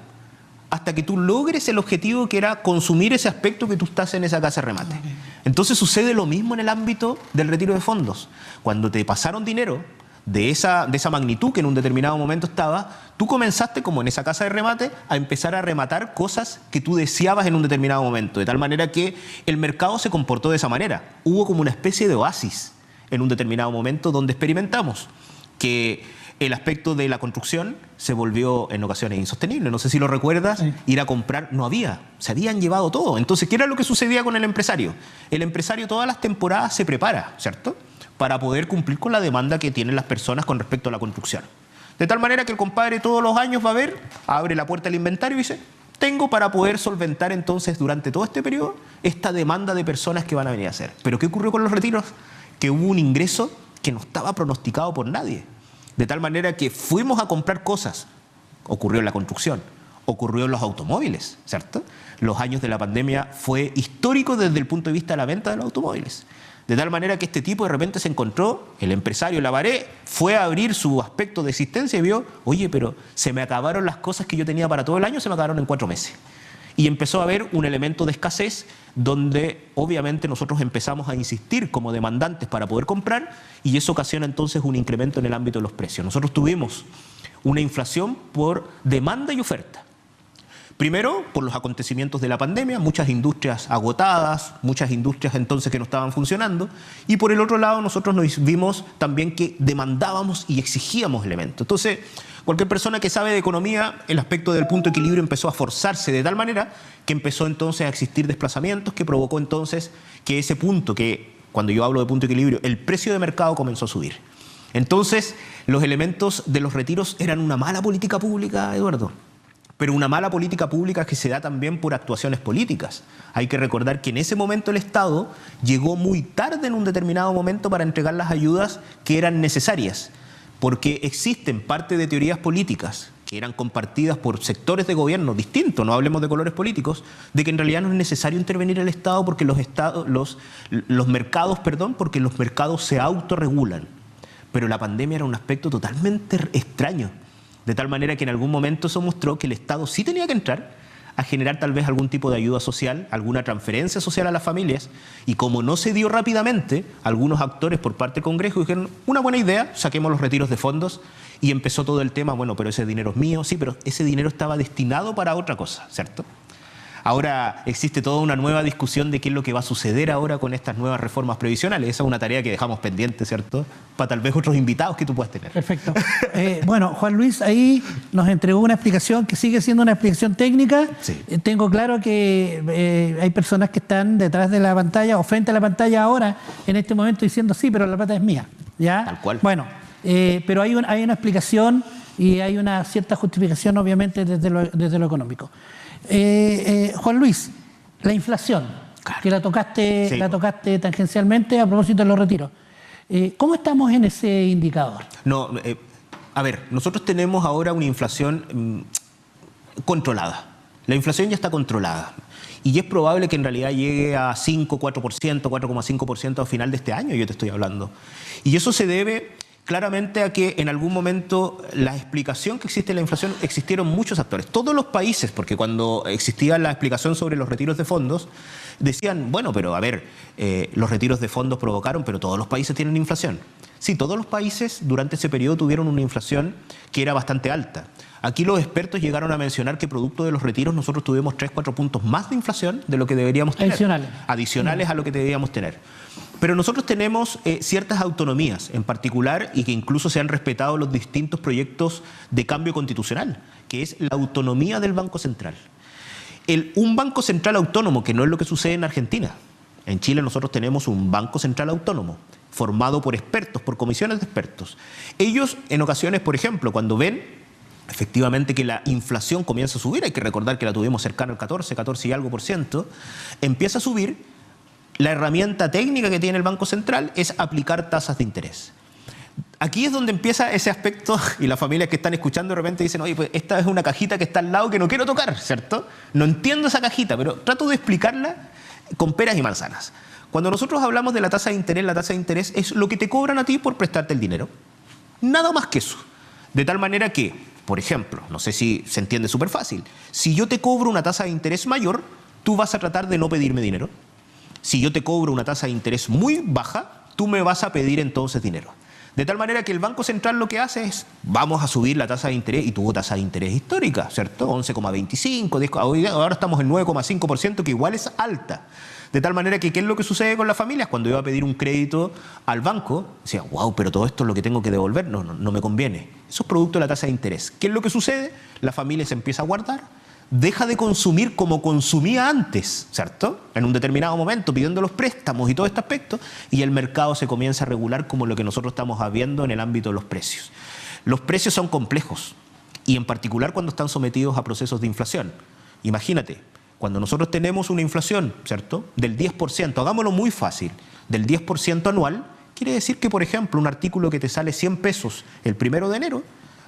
[SPEAKER 2] Hasta que tú logres el objetivo que era consumir ese aspecto que tú estás en esa casa de remate. Entonces sucede lo mismo en el ámbito del retiro de fondos. Cuando te pasaron dinero de esa magnitud que en un determinado momento estaba, tú comenzaste, como en esa casa de remate, a empezar a rematar cosas que tú deseabas en un determinado momento. De tal manera que el mercado se comportó de esa manera. Hubo como una especie de oasis en un determinado momento donde experimentamos que el aspecto de la construcción se volvió en ocasiones insostenible. No sé si lo recuerdas, sí. Ir a comprar no había, se habían llevado todo. Entonces, ¿qué era lo que sucedía con el empresario? El empresario todas las temporadas se prepara, ¿cierto?, para poder cumplir con la demanda que tienen las personas con respecto a la construcción. De tal manera que el compadre todos los años va a ver, abre la puerta del inventario y dice, tengo para poder solventar entonces durante todo este periodo esta demanda de personas que van a venir a hacer. ¿Pero qué ocurrió con los retiros? Que hubo un ingreso que no estaba pronosticado por nadie. De tal manera que fuimos a comprar cosas, ocurrió en la construcción, ocurrió en los automóviles, ¿cierto? Los años de la pandemia fue histórico desde el punto de vista de la venta de los automóviles. De tal manera que este tipo de repente se encontró, el empresario Labaré fue a abrir su aspecto de existencia y vio, oye, pero se me acabaron las cosas que yo tenía para todo el año, se me acabaron en 4 meses. Y empezó a haber un elemento de escasez donde obviamente nosotros empezamos a insistir como demandantes para poder comprar y eso ocasiona entonces un incremento en el ámbito de los precios. Nosotros tuvimos una inflación por demanda y oferta. Primero, por los acontecimientos de la pandemia, muchas industrias agotadas, muchas industrias entonces que no estaban funcionando, y por el otro lado nosotros nos vimos también que demandábamos y exigíamos elementos. Entonces, cualquier persona que sabe de economía, el aspecto del punto de equilibrio empezó a forzarse de tal manera que empezó entonces a existir desplazamientos que provocó entonces que ese punto, que cuando yo hablo de punto de equilibrio, el precio de mercado comenzó a subir. Entonces, los elementos de los retiros eran una mala política pública, Eduardo. Pero una mala política pública que se da también por actuaciones políticas. Hay que recordar que en ese momento el Estado llegó muy tarde en un determinado momento para entregar las ayudas que eran necesarias, porque existen parte de teorías políticas que eran compartidas por sectores de gobierno distintos, no hablemos de colores políticos, de que en realidad no es necesario intervenir el Estado porque los mercados se autorregulan. Pero la pandemia era un aspecto totalmente extraño. De tal manera que en algún momento se mostró que el Estado sí tenía que entrar a generar tal vez algún tipo de ayuda social, alguna transferencia social a las familias, y como no se dio rápidamente, algunos actores por parte del Congreso dijeron, una buena idea, saquemos los retiros de fondos, y empezó todo el tema, bueno, pero ese dinero es mío, sí, pero ese dinero estaba destinado para otra cosa, ¿cierto? Ahora existe toda una nueva discusión de qué es lo que va a suceder ahora con estas nuevas reformas previsionales. Esa es una tarea que dejamos pendiente, ¿cierto? Para tal vez otros invitados que tú puedas tener.
[SPEAKER 1] Perfecto. Bueno, Juan Luis ahí nos entregó una explicación que sigue siendo una explicación técnica.
[SPEAKER 2] Sí.
[SPEAKER 1] Tengo claro que hay personas que están detrás de la pantalla o frente a la pantalla ahora, en este momento, diciendo sí, pero la plata es mía. ¿Ya?
[SPEAKER 2] Tal cual.
[SPEAKER 1] Bueno, pero hay una explicación y hay una cierta justificación, obviamente, desde lo económico. Juan Luis, la inflación, claro, que la tocaste tangencialmente a propósito de los retiros. ¿Cómo estamos en ese indicador?
[SPEAKER 2] No, a ver, nosotros tenemos ahora una inflación controlada. La inflación ya está controlada. Y es probable que en realidad llegue a 5, 4%, 4,5% al final de este año, yo te estoy hablando. Y eso se debe claramente a que en algún momento la explicación que existe en la inflación, existieron muchos actores. Todos los países, porque cuando existía la explicación sobre los retiros de fondos, decían, bueno, pero a ver, los retiros de fondos provocaron, pero todos los países tienen inflación. Sí, todos los países durante ese periodo tuvieron una inflación que era bastante alta. Aquí los expertos llegaron a mencionar que producto de los retiros nosotros tuvimos 3-4 puntos más de inflación de lo que deberíamos tener. Adicionales a lo que deberíamos tener. Pero nosotros tenemos ciertas autonomías en particular y que incluso se han respetado los distintos proyectos de cambio constitucional, que es la autonomía del Banco Central. Un Banco Central autónomo, que no es lo que sucede en Argentina. En Chile nosotros tenemos un Banco Central autónomo, formado por expertos, por comisiones de expertos. Ellos en ocasiones, por ejemplo, cuando ven efectivamente que la inflación comienza a subir, hay que recordar que la tuvimos cercana al 14 y algo por ciento, empieza a subir. La herramienta técnica que tiene el Banco Central es aplicar tasas de interés. Aquí es donde empieza ese aspecto y las familias que están escuchando de repente dicen, oye, pues esta es una cajita que está al lado que no quiero tocar, ¿cierto? No entiendo esa cajita, pero trato de explicarla con peras y manzanas. Cuando nosotros hablamos de la tasa de interés es lo que te cobran a ti por prestarte el dinero. Nada más que eso. De tal manera que, por ejemplo, no sé si se entiende súper fácil, si yo te cobro una tasa de interés mayor, tú vas a tratar de no pedirme dinero. Si yo te cobro una tasa de interés muy baja, tú me vas a pedir entonces dinero. De tal manera que el Banco Central lo que hace es, vamos a subir la tasa de interés, y tuvo tasa de interés histórica, ¿cierto? 11,25, ahora estamos en 9,5%, que igual es alta. De tal manera que, ¿qué es lo que sucede con las familias? Cuando iba a pedir un crédito al banco, decía, wow, pero todo esto es lo que tengo que devolver, no me conviene. Eso es producto de la tasa de interés. ¿Qué es lo que sucede? La familia se empieza a guardar, deja de consumir como consumía antes, ¿cierto? En un determinado momento, pidiendo los préstamos y todo este aspecto, y el mercado se comienza a regular como lo que nosotros estamos viendo en el ámbito de los precios. Los precios son complejos, y en particular cuando están sometidos a procesos de inflación. Imagínate, cuando nosotros tenemos una inflación, ¿cierto?, del 10%, hagámoslo muy fácil, del 10% anual, quiere decir que, por ejemplo, un artículo que te sale 100 pesos el 1 de enero,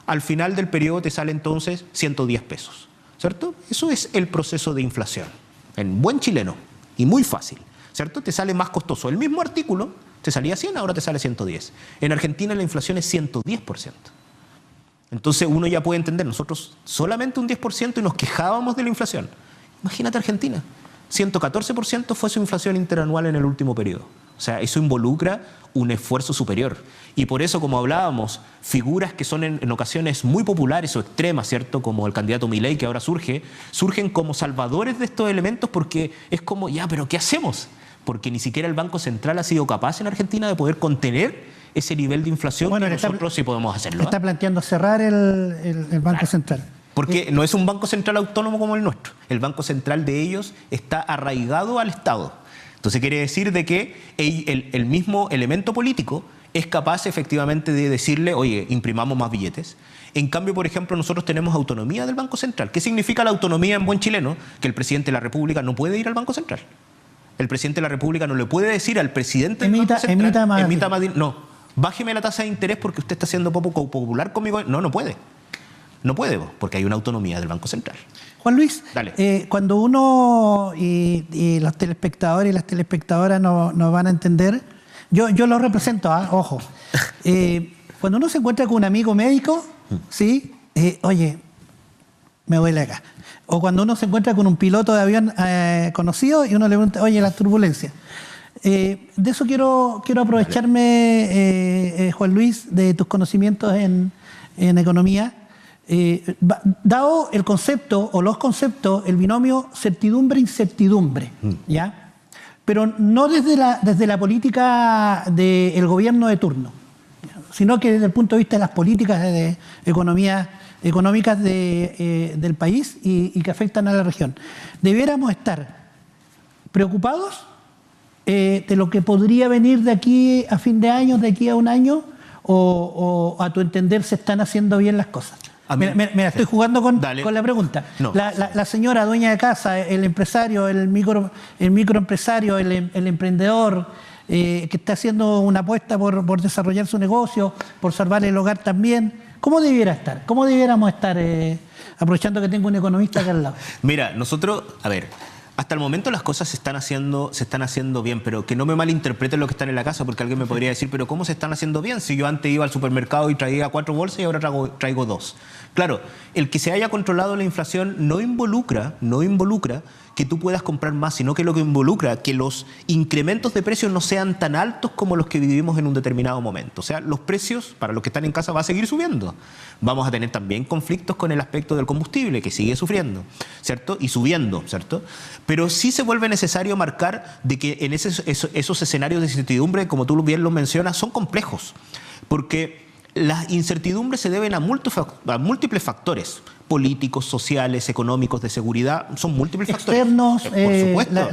[SPEAKER 2] al final del periodo te sale entonces 110 pesos. ¿cierto? Eso es el proceso de inflación, en buen chileno y muy fácil, ¿cierto? Te sale más costoso. El mismo artículo te salía 100, ahora te sale 110. En Argentina la inflación es 110%. Entonces uno ya puede entender, nosotros solamente un 10% y nos quejábamos de la inflación. Imagínate Argentina, 114% fue su inflación interanual en el último periodo. O sea, eso involucra un esfuerzo superior. Y por eso, como hablábamos, figuras que son en ocasiones muy populares o extremas, ¿cierto? Como el candidato Milei, que ahora surgen como salvadores de estos elementos porque es como, ya, pero ¿qué hacemos? Porque ni siquiera el Banco Central ha sido capaz en Argentina de poder contener ese nivel de inflación que nosotros sí podemos hacerlo.
[SPEAKER 1] Está planteando cerrar el Banco Central.
[SPEAKER 2] Porque no es un banco central autónomo como el nuestro. El Banco Central de ellos está arraigado al Estado. Entonces quiere decir de que el mismo elemento político es capaz efectivamente de decirle, oye, imprimamos más billetes. En cambio, por ejemplo, nosotros tenemos autonomía del Banco Central. ¿Qué significa la autonomía en buen chileno? Que el presidente de la República no puede ir al Banco Central. El presidente de la República no le puede decir al presidente del Banco Central, emita más dinero. No, bájeme la tasa de interés porque usted está siendo poco popular conmigo. No puede. No puede, porque hay una autonomía del Banco Central.
[SPEAKER 1] Juan Luis, cuando uno y los telespectadores y las telespectadoras nos van a entender, yo lo represento, ojo. Cuando uno se encuentra con un amigo médico, ¿sí? Oye, me duele acá. O cuando uno se encuentra con un piloto de avión conocido y uno le pregunta, oye, las turbulencias. De eso quiero aprovecharme, Juan Luis, de tus conocimientos en economía. Dado el concepto o los conceptos, el binomio certidumbre-incertidumbre, ¿ya? Pero no desde la política del gobierno de turno, sino que desde el punto de vista de las políticas de económicas del país y que afectan a la región. Debiéramos estar preocupados de lo que podría venir de aquí a fin de año, de aquí a un año, o a tu entender se están haciendo bien las cosas. Me estoy jugando con la pregunta. No. La señora dueña de casa, el empresario, el microempresario, el emprendedor que está haciendo una apuesta por desarrollar su negocio, por salvar el hogar también, ¿cómo debiera estar? ¿Cómo debiéramos estar, aprovechando que tengo un economista acá al lado?
[SPEAKER 2] Mira, nosotros, hasta el momento las cosas se están haciendo bien, pero que no me malinterpreten lo que están en la casa, porque alguien me podría decir, pero ¿cómo se están haciendo bien? Si yo antes iba al supermercado y traía 4 bolsas y ahora traigo 2. Claro, el que se haya controlado la inflación no involucra que tú puedas comprar más, sino que lo que involucra que los incrementos de precios no sean tan altos como los que vivimos en un determinado momento. O sea, los precios para los que están en casa va a seguir subiendo. Vamos a tener también conflictos con el aspecto del combustible, que sigue sufriendo, ¿cierto? Y subiendo, ¿cierto? Pero sí se vuelve necesario marcar de que en esos escenarios de incertidumbre, como tú bien lo mencionas, son complejos, porque las incertidumbres se deben a múltiples factores políticos, sociales, económicos, de seguridad, son múltiples factores.
[SPEAKER 1] Externos, por supuesto.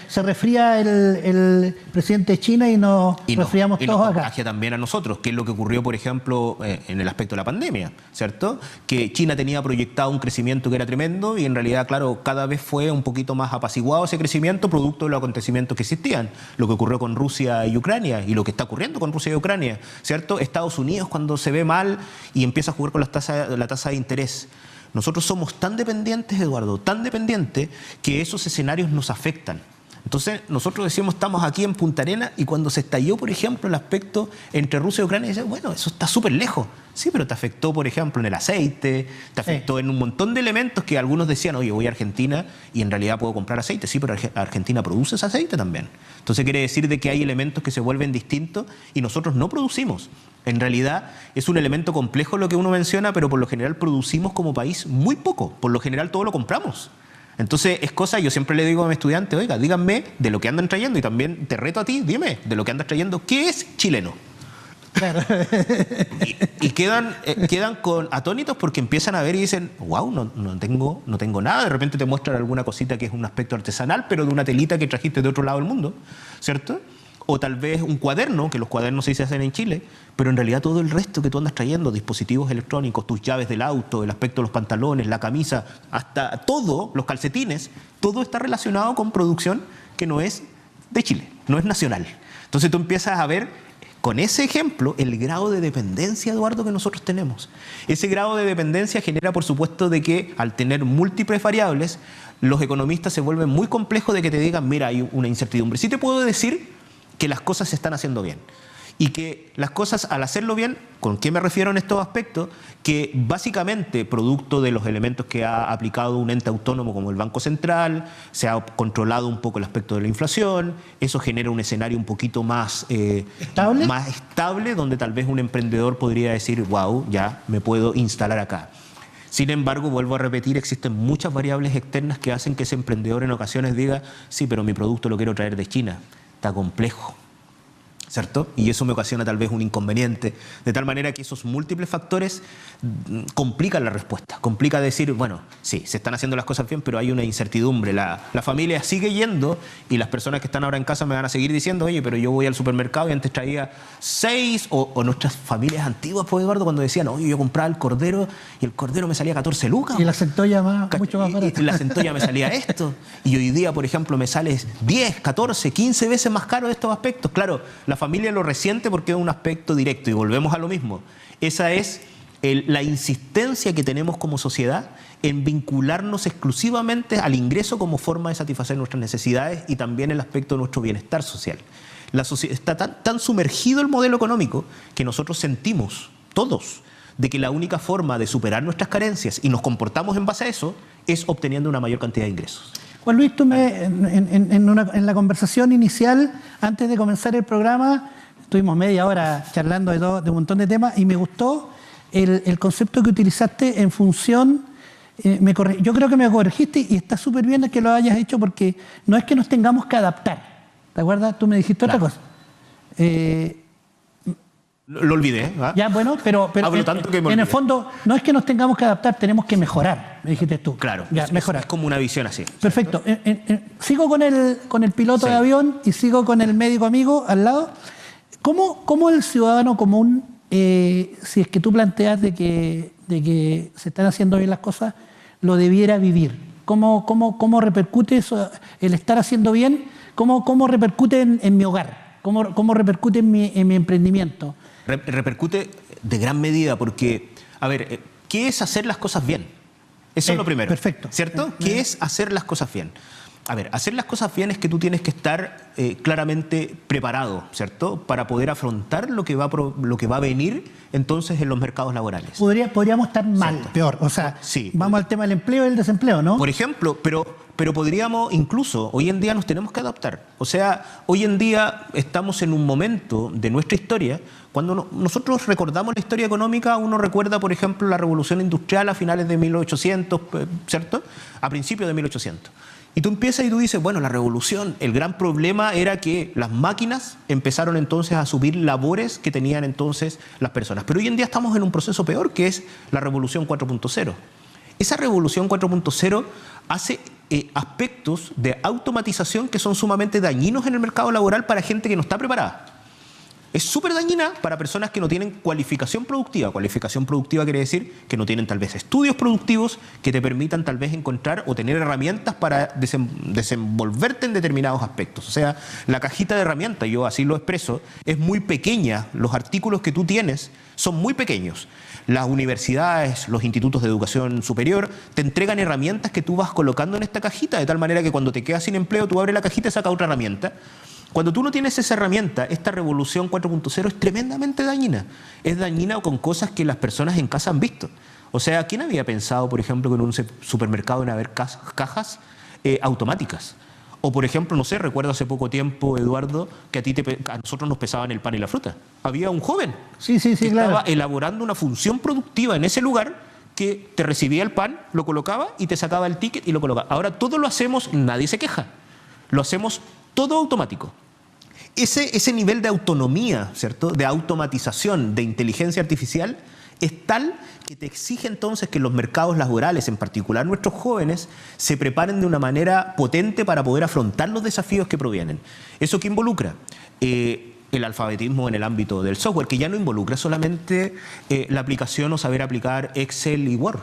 [SPEAKER 1] Se resfría el presidente de China y nos resfriamos todos acá. Y nos
[SPEAKER 2] contagia también a nosotros, que es lo que ocurrió, por ejemplo, en el aspecto de la pandemia, ¿cierto? Que China tenía proyectado un crecimiento que era tremendo y en realidad, claro, cada vez fue un poquito más apaciguado ese crecimiento producto de los acontecimientos que existían. Lo que ocurrió con Rusia y Ucrania y lo que está ocurriendo con Rusia y Ucrania, ¿cierto? Estados Unidos cuando se ve mal y empieza a jugar con la tasa de interés. Nosotros somos tan dependientes, Eduardo, tan dependientes que esos escenarios nos afectan. Entonces, nosotros decimos, estamos aquí en Punta Arenas y cuando se estalló, por ejemplo, el aspecto entre Rusia y Ucrania, decían, bueno, eso está súper lejos. Sí, pero te afectó, por ejemplo, en el aceite, te afectó en un montón de elementos que algunos decían, oye, voy a Argentina y en realidad puedo comprar aceite. Sí, pero Argentina produce ese aceite también. Entonces, quiere decir de que hay elementos que se vuelven distintos y nosotros no producimos. En realidad es un elemento complejo lo que uno menciona, pero por lo general producimos como país muy poco. Por lo general todo lo compramos. Entonces es cosa, yo siempre le digo a mis estudiantes, oiga, díganme de lo que andan trayendo y también te reto a ti, dime de lo que andas trayendo, ¿qué es chileno? Claro. Y quedan atónitos porque empiezan a ver y dicen, wow, no tengo nada. De repente te muestran alguna cosita que es un aspecto artesanal, pero de una telita que trajiste de otro lado del mundo, ¿cierto? O tal vez un cuaderno, que los cuadernos sí se hacen en Chile, pero en realidad todo el resto que tú andas trayendo, dispositivos electrónicos, tus llaves del auto, el aspecto de los pantalones, la camisa, hasta todo, los calcetines, todo está relacionado con producción que no es de Chile, no es nacional. Entonces tú empiezas a ver con ese ejemplo el grado de dependencia, Eduardo, que nosotros tenemos. Ese grado de dependencia genera, por supuesto, de que al tener múltiples variables, los economistas se vuelven muy complejos de que te digan, mira, hay una incertidumbre. Sí te puedo decir que las cosas se están haciendo bien. Y que las cosas, al hacerlo bien, ¿con qué me refiero en estos aspectos? Que básicamente, producto de los elementos que ha aplicado un ente autónomo como el Banco Central, se ha controlado un poco el aspecto de la inflación, eso genera un escenario un poquito más, más estable, donde tal vez un emprendedor podría decir, wow, ya me puedo instalar acá. Sin embargo, vuelvo a repetir, existen muchas variables externas que hacen que ese emprendedor en ocasiones diga, sí, pero mi producto lo quiero traer de China, está complejo, ¿cierto? Y eso me ocasiona tal vez un inconveniente, de tal manera que esos múltiples factores complican la respuesta, complica decir, bueno, sí, se están haciendo las cosas bien, pero hay una incertidumbre, la familia sigue yendo y las personas que están ahora en casa me van a seguir diciendo, oye, pero yo voy al supermercado y antes traía 6, o nuestras familias antiguas, pues Eduardo, cuando decían, oye, yo compraba el cordero y el cordero me salía 14 lucas.
[SPEAKER 1] Y la centolla mucho más barata.
[SPEAKER 2] Y la centolla me salía esto, y hoy día, por ejemplo, me sale 10, 14, 15 veces más caro de estos aspectos. Claro, la familia lo resiente porque es un aspecto directo y volvemos a lo mismo. Esa es la insistencia que tenemos como sociedad en vincularnos exclusivamente al ingreso como forma de satisfacer nuestras necesidades y también el aspecto de nuestro bienestar social. La sociedad está tan sumergido el modelo económico que nosotros sentimos, todos, de que la única forma de superar nuestras carencias y nos comportamos en base a eso es obteniendo una mayor cantidad de ingresos.
[SPEAKER 1] Juan Luis, tú en la conversación inicial, antes de comenzar el programa, estuvimos media hora charlando de un montón de temas y me gustó el concepto que utilizaste en función, yo creo que me corregiste y está súper bien que lo hayas hecho porque no es que nos tengamos que adaptar, ¿te acuerdas? Tú me dijiste otra cosa.
[SPEAKER 2] Lo olvidé. ¿Ah?
[SPEAKER 1] Ya, bueno, pero en el fondo no es que nos tengamos que adaptar, tenemos que mejorar, me dijiste tú.
[SPEAKER 2] Claro,
[SPEAKER 1] ya, mejorar.
[SPEAKER 2] Es como una visión así.
[SPEAKER 1] Perfecto. Sigo con el piloto de avión y sigo con el médico amigo al lado. ¿Cómo el ciudadano común, si es que tú planteas de que se están haciendo bien las cosas, lo debiera vivir? ¿Cómo repercute eso, el estar haciendo bien? ¿Cómo repercute en mi hogar? ¿Cómo repercute en mi emprendimiento?
[SPEAKER 2] Repercute de gran medida porque, a ver, ¿qué es hacer las cosas bien? Eso es lo primero.
[SPEAKER 1] Perfecto.
[SPEAKER 2] ¿Cierto? ¿Qué es hacer las cosas bien? A ver, hacer las cosas bien es que tú tienes que estar claramente preparado, ¿cierto? Para poder afrontar lo que va a venir entonces en los mercados laborales.
[SPEAKER 1] Podríamos estar mal,
[SPEAKER 2] ¿cierto?
[SPEAKER 1] Peor. O sea,
[SPEAKER 2] sí,
[SPEAKER 1] vamos al tema del empleo y el desempleo, ¿no?
[SPEAKER 2] Por ejemplo, pero podríamos incluso, hoy en día nos tenemos que adaptar. O sea, hoy en día estamos en un momento de nuestra historia, cuando nosotros recordamos la historia económica, uno recuerda, por ejemplo, la revolución industrial a finales de 1800, ¿cierto? A principios de 1800. Y tú empiezas y tú dices, bueno, la revolución, el gran problema era que las máquinas empezaron entonces a asumir labores que tenían entonces las personas. Pero hoy en día estamos en un proceso peor, que es la revolución 4.0. Esa revolución 4.0 hace aspectos de automatización que son sumamente dañinos en el mercado laboral para gente que no está preparada. Es súper dañina para personas que no tienen cualificación productiva. Cualificación productiva quiere decir que no tienen tal vez estudios productivos que te permitan tal vez encontrar o tener herramientas para desenvolverte en determinados aspectos. O sea, la cajita de herramientas, yo así lo expreso, es muy pequeña. Los artículos que tú tienes son muy pequeños. Las universidades, los institutos de educación superior te entregan herramientas que tú vas colocando en esta cajita, de tal manera que cuando te quedas sin empleo tú abres la cajita y sacas otra herramienta. Cuando tú no tienes esa herramienta, esta revolución 4.0 es tremendamente dañina. Es dañina con cosas que las personas en casa han visto. O sea, ¿quién había pensado, por ejemplo, que en un supermercado iban a haber cajas automáticas? O, por ejemplo, no sé, recuerdo hace poco tiempo, Eduardo, que a nosotros nos pesaban el pan y la fruta. Había un joven
[SPEAKER 1] que
[SPEAKER 2] estaba elaborando una función productiva en ese lugar que te recibía el pan, lo colocaba y te sacaba el ticket y lo colocaba. Ahora todo lo hacemos, nadie se queja. Lo hacemos todo automático. Ese nivel de autonomía, ¿cierto?, de automatización, de inteligencia artificial, es tal que te exige entonces que los mercados laborales, en particular nuestros jóvenes, se preparen de una manera potente para poder afrontar los desafíos que provienen. ¿Eso qué involucra? El alfabetismo en el ámbito del software, que ya no involucra solamente la aplicación o saber aplicar Excel y Word,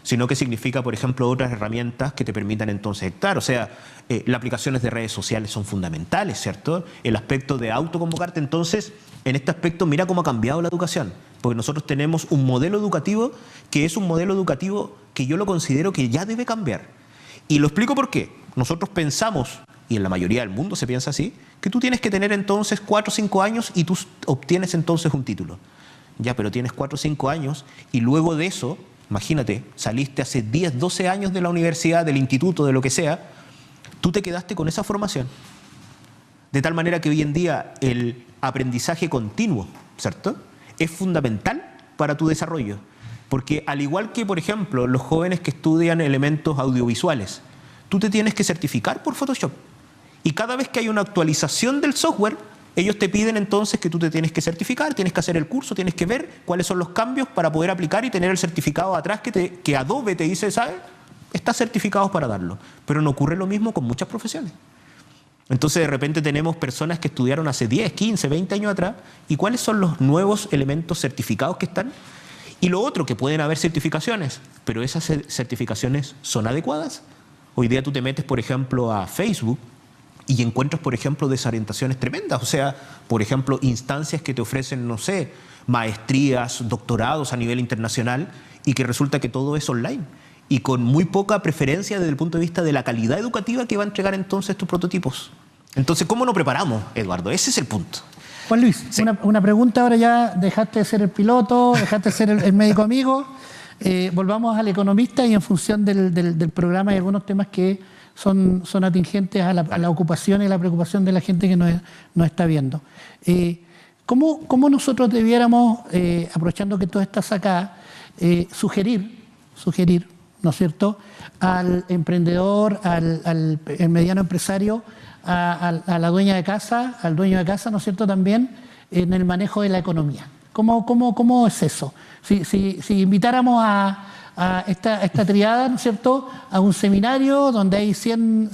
[SPEAKER 2] sino que significa, por ejemplo, otras herramientas que te permitan entonces actuar. O sea, las aplicaciones de redes sociales son fundamentales, ¿cierto? El aspecto de autoconvocarte. Entonces, en este aspecto, mira cómo ha cambiado la educación. Porque nosotros tenemos un modelo educativo que es un modelo educativo que yo lo considero que ya debe cambiar. Y lo explico por qué. Nosotros pensamos, y en la mayoría del mundo se piensa así, que tú tienes que tener entonces 4 o 5 años y tú obtienes entonces un título. Ya, pero tienes 4 o 5 años y luego de eso, imagínate, saliste hace 10, 12 años de la universidad, del instituto, de lo que sea, tú te quedaste con esa formación. De tal manera que hoy en día el aprendizaje continuo, ¿cierto?, es fundamental para tu desarrollo. Porque al igual que, por ejemplo, los jóvenes que estudian elementos audiovisuales, tú te tienes que certificar por Photoshop. Y cada vez que hay una actualización del software, ellos te piden entonces que tú te tienes que certificar, tienes que hacer el curso, tienes que ver cuáles son los cambios para poder aplicar y tener el certificado atrás que Adobe te dice, ¿sabes? Estás certificado para darlo. Pero no ocurre lo mismo con muchas profesiones. Entonces de repente tenemos personas que estudiaron hace 10, 15, 20 años atrás, ¿y cuáles son los nuevos elementos certificados que están? Y lo otro, que pueden haber certificaciones, pero esas certificaciones son adecuadas. Hoy día tú te metes, por ejemplo, a Facebook y encuentras, por ejemplo, desorientaciones tremendas. O sea, por ejemplo, instancias que te ofrecen, no sé, maestrías, doctorados a nivel internacional y que resulta que todo es online y con muy poca preferencia desde el punto de vista de la calidad educativa que va a entregar entonces tus prototipos. Entonces, ¿cómo nos preparamos, Eduardo? Ese es el punto.
[SPEAKER 1] Juan Luis,
[SPEAKER 2] Sí.
[SPEAKER 1] una pregunta ahora ya, dejaste de ser el piloto, dejaste de ser el médico amigo, volvamos al economista y en función del programa hay algunos temas que son atingentes a la ocupación y la preocupación de la gente que nos está viendo. ¿Cómo nosotros debiéramos, aprovechando que tú estás acá, sugerir, ¿no es cierto?, al emprendedor, al mediano empresario, a la dueña de casa, al dueño de casa, ¿no es cierto?, también en el manejo de la economía. ¿Cómo es eso? Si invitáramos a esta triada, ¿no es cierto?, a un seminario donde hay 100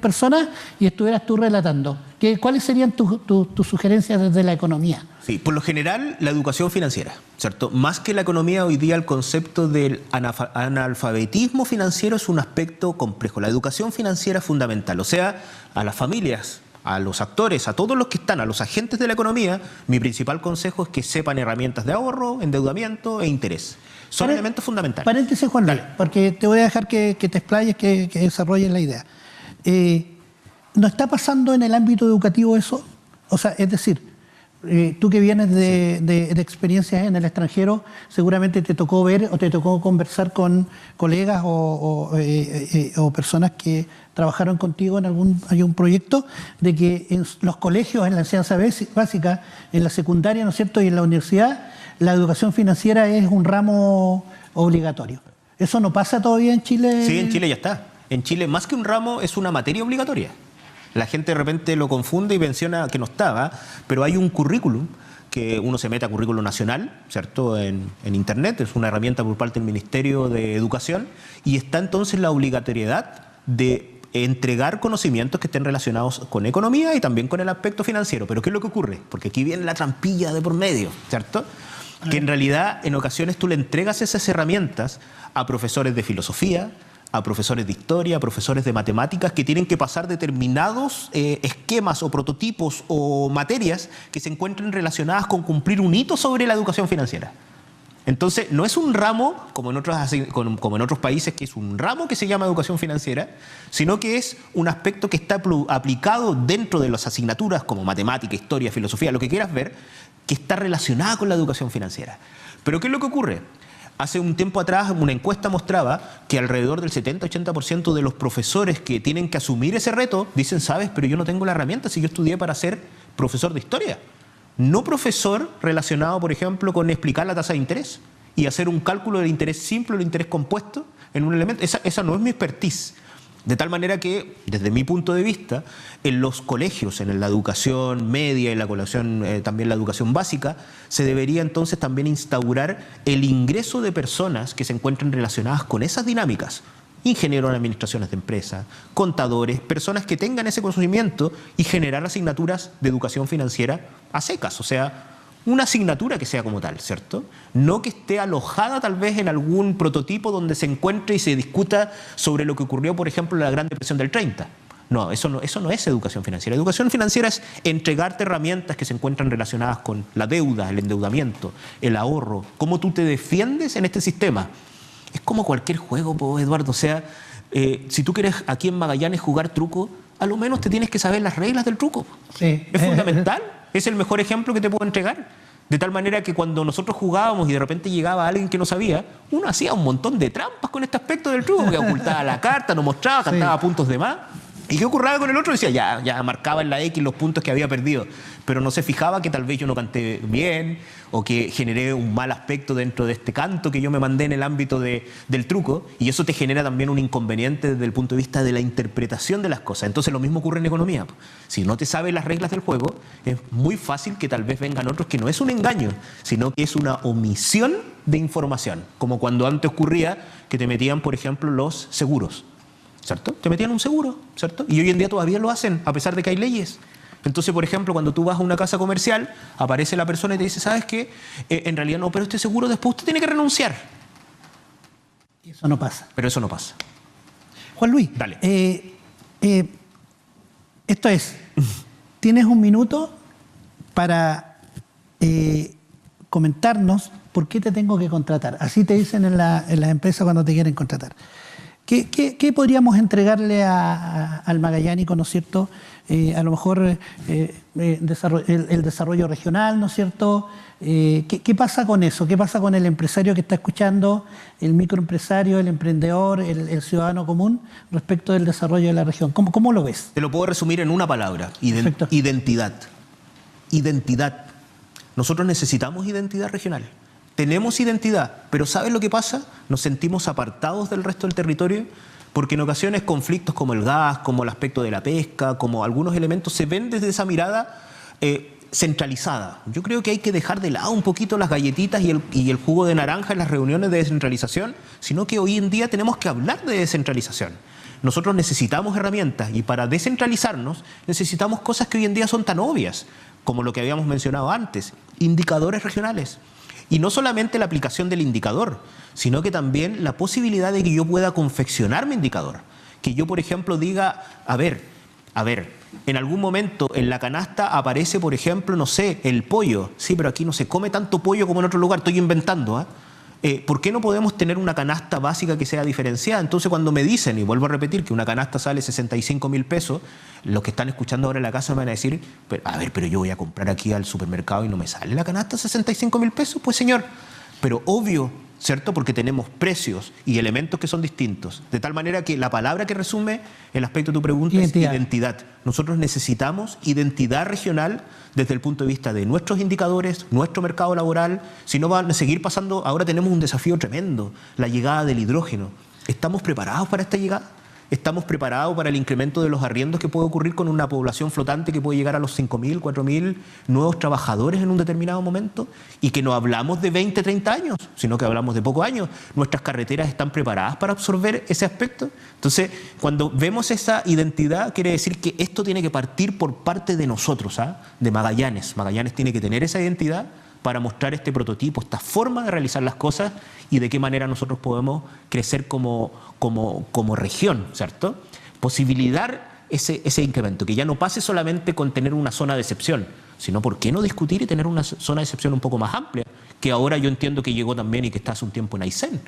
[SPEAKER 1] personas y estuvieras tú relatando, ¿cuáles serían tus sugerencias desde la economía?
[SPEAKER 2] Sí, por lo general, la educación financiera, ¿cierto? Más que la economía, hoy día el concepto del analfabetismo financiero es un aspecto complejo. La educación financiera es fundamental, o sea, a las familias, a los actores, a todos los que están, a los agentes de la economía, mi principal consejo es que sepan herramientas de ahorro, endeudamiento e interés. Son elementos fundamentales.
[SPEAKER 1] Paréntesis, Juan Luis, porque te voy a dejar que te explayes, que desarrolles la idea. ¿No está pasando en el ámbito educativo eso? O sea, es decir, tú que vienes de experiencias en el extranjero, seguramente te tocó ver o te tocó conversar con colegas o personas que trabajaron contigo en algún proyecto, de que en los colegios, en la enseñanza básica, en la secundaria, ¿no es cierto?, y en la universidad, la educación financiera es un ramo obligatorio. ¿Eso no pasa todavía en Chile?
[SPEAKER 2] Sí, en Chile ya está. En Chile, más que un ramo, es una materia obligatoria. La gente de repente lo confunde y menciona que no estaba, pero hay un currículum que uno se mete a currículum nacional, ¿cierto?, en Internet, es una herramienta por parte del Ministerio de Educación, y está entonces la obligatoriedad de entregar conocimientos que estén relacionados con economía y también con el aspecto financiero. Pero ¿qué es lo que ocurre? Porque aquí viene la trampilla de por medio, ¿cierto? Que en realidad en ocasiones tú le entregas esas herramientas a profesores de filosofía, a profesores de historia, a profesores de matemáticas que tienen que pasar determinados esquemas o prototipos o materias que se encuentren relacionadas con cumplir un hito sobre la educación financiera. Entonces, no es un ramo, como en otros países, que es un ramo que se llama educación financiera, sino que es un aspecto que está aplicado dentro de las asignaturas como matemática, historia, filosofía, lo que quieras ver, que está relacionada con la educación financiera. Pero ¿qué es lo que ocurre? Hace un tiempo atrás una encuesta mostraba que alrededor del 70-80% de los profesores que tienen que asumir ese reto dicen, sabes, pero yo no tengo la herramienta si yo estudié para ser profesor de historia. No profesor relacionado, por ejemplo, con explicar la tasa de interés y hacer un cálculo del interés simple o del interés compuesto en un elemento. Esa no es mi expertise. De tal manera que, desde mi punto de vista, en los colegios, en la educación media y también la educación básica, se debería entonces también instaurar el ingreso de personas que se encuentren relacionadas con esas dinámicas. Ingenieros en administraciones de empresas, contadores, personas que tengan ese conocimiento y generar asignaturas de educación financiera a secas, o sea, una asignatura que sea como tal, ¿cierto? No que esté alojada tal vez en algún prototipo donde se encuentre y se discuta sobre lo que ocurrió, por ejemplo, en la Gran Depresión del 30. No, eso no es educación financiera. Educación financiera es entregarte herramientas que se encuentran relacionadas con la deuda, el endeudamiento, el ahorro, cómo tú te defiendes en este sistema. Es como cualquier juego, Eduardo. O sea, si tú quieres aquí en Magallanes jugar truco, a lo menos te tienes que saber las reglas del truco.
[SPEAKER 1] Sí.
[SPEAKER 2] Es fundamental. Es el mejor ejemplo que te puedo entregar. De tal manera que cuando nosotros jugábamos y de repente llegaba alguien que no sabía, uno hacía un montón de trampas con este aspecto del truco, que ocultaba la carta, no mostraba, cantaba puntos de más. ¿Y qué ocurría con el otro? Decía, ya marcaba en la X los puntos que había perdido, pero no se fijaba que tal vez yo no canté bien o que generé un mal aspecto dentro de este canto que yo me mandé en el ámbito del truco, y eso te genera también un inconveniente desde el punto de vista de la interpretación de las cosas. Entonces lo mismo ocurre en economía. Si no te sabes las reglas del juego, es muy fácil que tal vez vengan otros que no es un engaño, sino que es una omisión de información, como cuando antes ocurría que te metían, por ejemplo, los seguros, ¿cierto? Te metían un seguro, ¿cierto? Y hoy en día todavía lo hacen, a pesar de que hay leyes. Entonces, por ejemplo, cuando tú vas a una casa comercial, aparece la persona y te dice, ¿sabes qué? En realidad no, pero este seguro después usted tiene que renunciar.
[SPEAKER 1] Y eso no pasa.
[SPEAKER 2] Pero eso no pasa.
[SPEAKER 1] Juan Luis,
[SPEAKER 2] Dale.
[SPEAKER 1] Esto es, tienes un minuto para comentarnos por qué te tengo que contratar. Así te dicen en las empresas cuando te quieren contratar. ¿Qué podríamos entregarle al magallánico, ¿no es cierto? A lo mejor el desarrollo regional, ¿no es cierto? ¿Qué pasa con eso? ¿Qué pasa con el empresario que está escuchando, el microempresario, el emprendedor, el ciudadano común respecto del desarrollo de la región? ¿Cómo lo ves?
[SPEAKER 2] Te lo puedo resumir en una palabra: identidad. Identidad. Nosotros necesitamos identidad regional. Tenemos identidad, pero ¿sabes lo que pasa? Nos sentimos apartados del resto del territorio porque en ocasiones conflictos como el gas, como el aspecto de la pesca, como algunos elementos se ven desde esa mirada centralizada. Yo creo que hay que dejar de lado un poquito las galletitas y el jugo de naranja en las reuniones de descentralización, sino que hoy en día tenemos que hablar de descentralización. Nosotros necesitamos herramientas y para descentralizarnos necesitamos cosas que hoy en día son tan obvias, como lo que habíamos mencionado antes, indicadores regionales. Y no solamente la aplicación del indicador, sino que también la posibilidad de que yo pueda confeccionar mi indicador. Que yo, por ejemplo, diga, a ver, en algún momento en la canasta aparece, por ejemplo, no sé, el pollo. Sí, pero aquí no se come tanto pollo como en otro lugar, estoy inventando, ¿por qué no podemos tener una canasta básica que sea diferenciada? Entonces, cuando me dicen, y vuelvo a repetir, que una canasta sale 65.000 pesos, los que están escuchando ahora en la casa me van a decir, pero yo voy a comprar aquí al supermercado y no me sale la canasta 65.000 pesos. Pues señor, pero obvio, ¿cierto? Porque tenemos precios y elementos que son distintos. De tal manera que la palabra que resume el aspecto de tu pregunta es identidad. Nosotros necesitamos identidad regional desde el punto de vista de nuestros indicadores, nuestro mercado laboral. Si no van a seguir pasando, ahora tenemos un desafío tremendo, la llegada del hidrógeno. ¿Estamos preparados para esta llegada? ¿Estamos preparados para el incremento de los arriendos que puede ocurrir con una población flotante que puede llegar a los 5.000, 4.000 nuevos trabajadores en un determinado momento? Y que no hablamos de 20, 30 años, sino que hablamos de pocos años. ¿Nuestras carreteras están preparadas para absorber ese aspecto? Entonces, cuando vemos esa identidad, quiere decir que esto tiene que partir por parte de nosotros, de Magallanes. Magallanes tiene que tener esa identidad para mostrar este prototipo, esta forma de realizar las cosas y de qué manera nosotros podemos crecer como región, ¿cierto? Posibilitar ese incremento, que ya no pase solamente con tener una zona de excepción, sino por qué no discutir y tener una zona de excepción un poco más amplia, que ahora yo entiendo que llegó también y que está hace un tiempo en Aysén.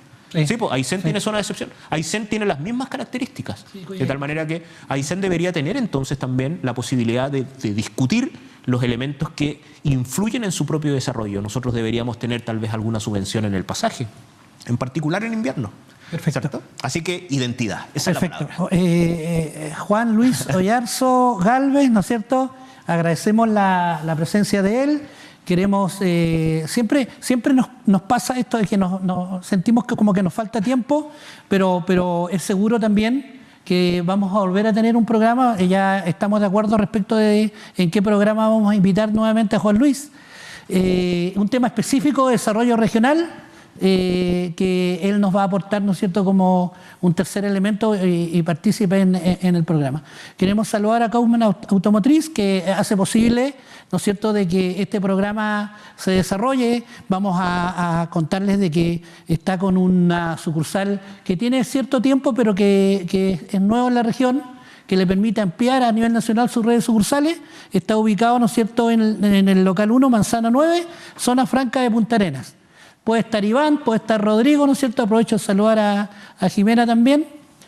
[SPEAKER 2] Sí, pues Aysén tiene zona de excepción. Aysén tiene las mismas características, de tal manera que Aysén debería tener entonces también la posibilidad de discutir los elementos que influyen en su propio desarrollo. Nosotros deberíamos tener tal vez alguna subvención en el pasaje, en particular en invierno.
[SPEAKER 1] Perfecto.
[SPEAKER 2] ¿Cierto? Así que identidad, esa
[SPEAKER 1] Perfecto.
[SPEAKER 2] es la palabra.
[SPEAKER 1] Juan Luis Oyarzo Galvez, ¿no es cierto? Agradecemos la presencia de él. Queremos, siempre nos pasa esto de que nos sentimos que como que nos falta tiempo, pero es seguro también que vamos a volver a tener un programa. Ya estamos de acuerdo respecto de en qué programa vamos a invitar nuevamente a Juan Luis. Un tema específico de desarrollo regional que él nos va a aportar, ¿no es cierto?, como un tercer elemento y partícipe en el programa. Queremos saludar a Kaufman Automotriz, que hace posible, ¿no es cierto?, de que este programa se desarrolle. Vamos a contarles de que está con una sucursal que tiene cierto tiempo, pero que es nuevo en la región, que le permite ampliar a nivel nacional sus redes sucursales. Está ubicado, ¿no es cierto?, en el local 1, Manzana 9, zona franca de Punta Arenas. Puede estar Iván, puede estar Rodrigo, ¿no es cierto? Aprovecho de saludar a Jimena también,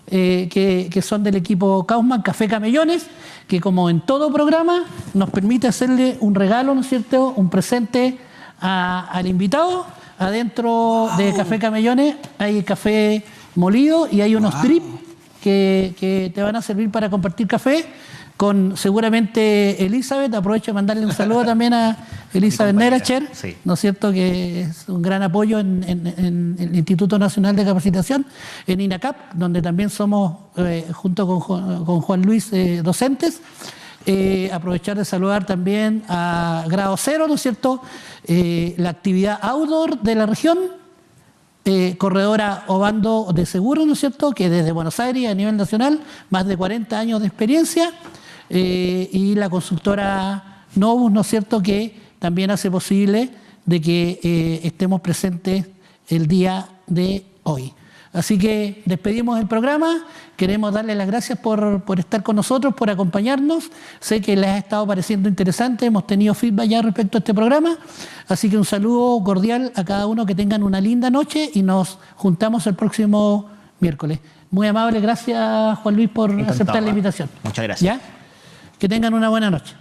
[SPEAKER 1] que son del equipo Kaufman, Café Camellones, que como en todo programa nos permite hacerle un regalo, ¿no es cierto?, un presente al invitado. Adentro de Café Camellones hay café molido y hay unos drips que te van a servir para compartir café con seguramente Elizabeth. Aprovecho de mandarle un saludo también a Elizabeth Neracher,
[SPEAKER 2] sí,
[SPEAKER 1] ¿no es cierto?, que es un gran apoyo en el Instituto Nacional de Capacitación, en INACAP, donde también somos, junto con Juan Luis, docentes. Aprovechar de saludar también a Grado Cero, ¿no es cierto?, la actividad outdoor de la región, corredora Obando de Seguro, ¿no es cierto?, que desde Buenos Aires a nivel nacional, más de 40 años de experiencia, y la consultora Novus, ¿no es cierto?, que también hace posible de que estemos presentes el día de hoy. Así que despedimos el programa. Queremos darle las gracias por estar con nosotros, por acompañarnos. Sé que les ha estado pareciendo interesante, hemos tenido feedback ya respecto a este programa. Así que un saludo cordial a cada uno, que tengan una linda noche y nos juntamos el próximo miércoles. Muy amable, gracias Juan Luis por aceptar la invitación.
[SPEAKER 2] Muchas gracias.
[SPEAKER 1] ¿Ya? Que tengan una buena noche.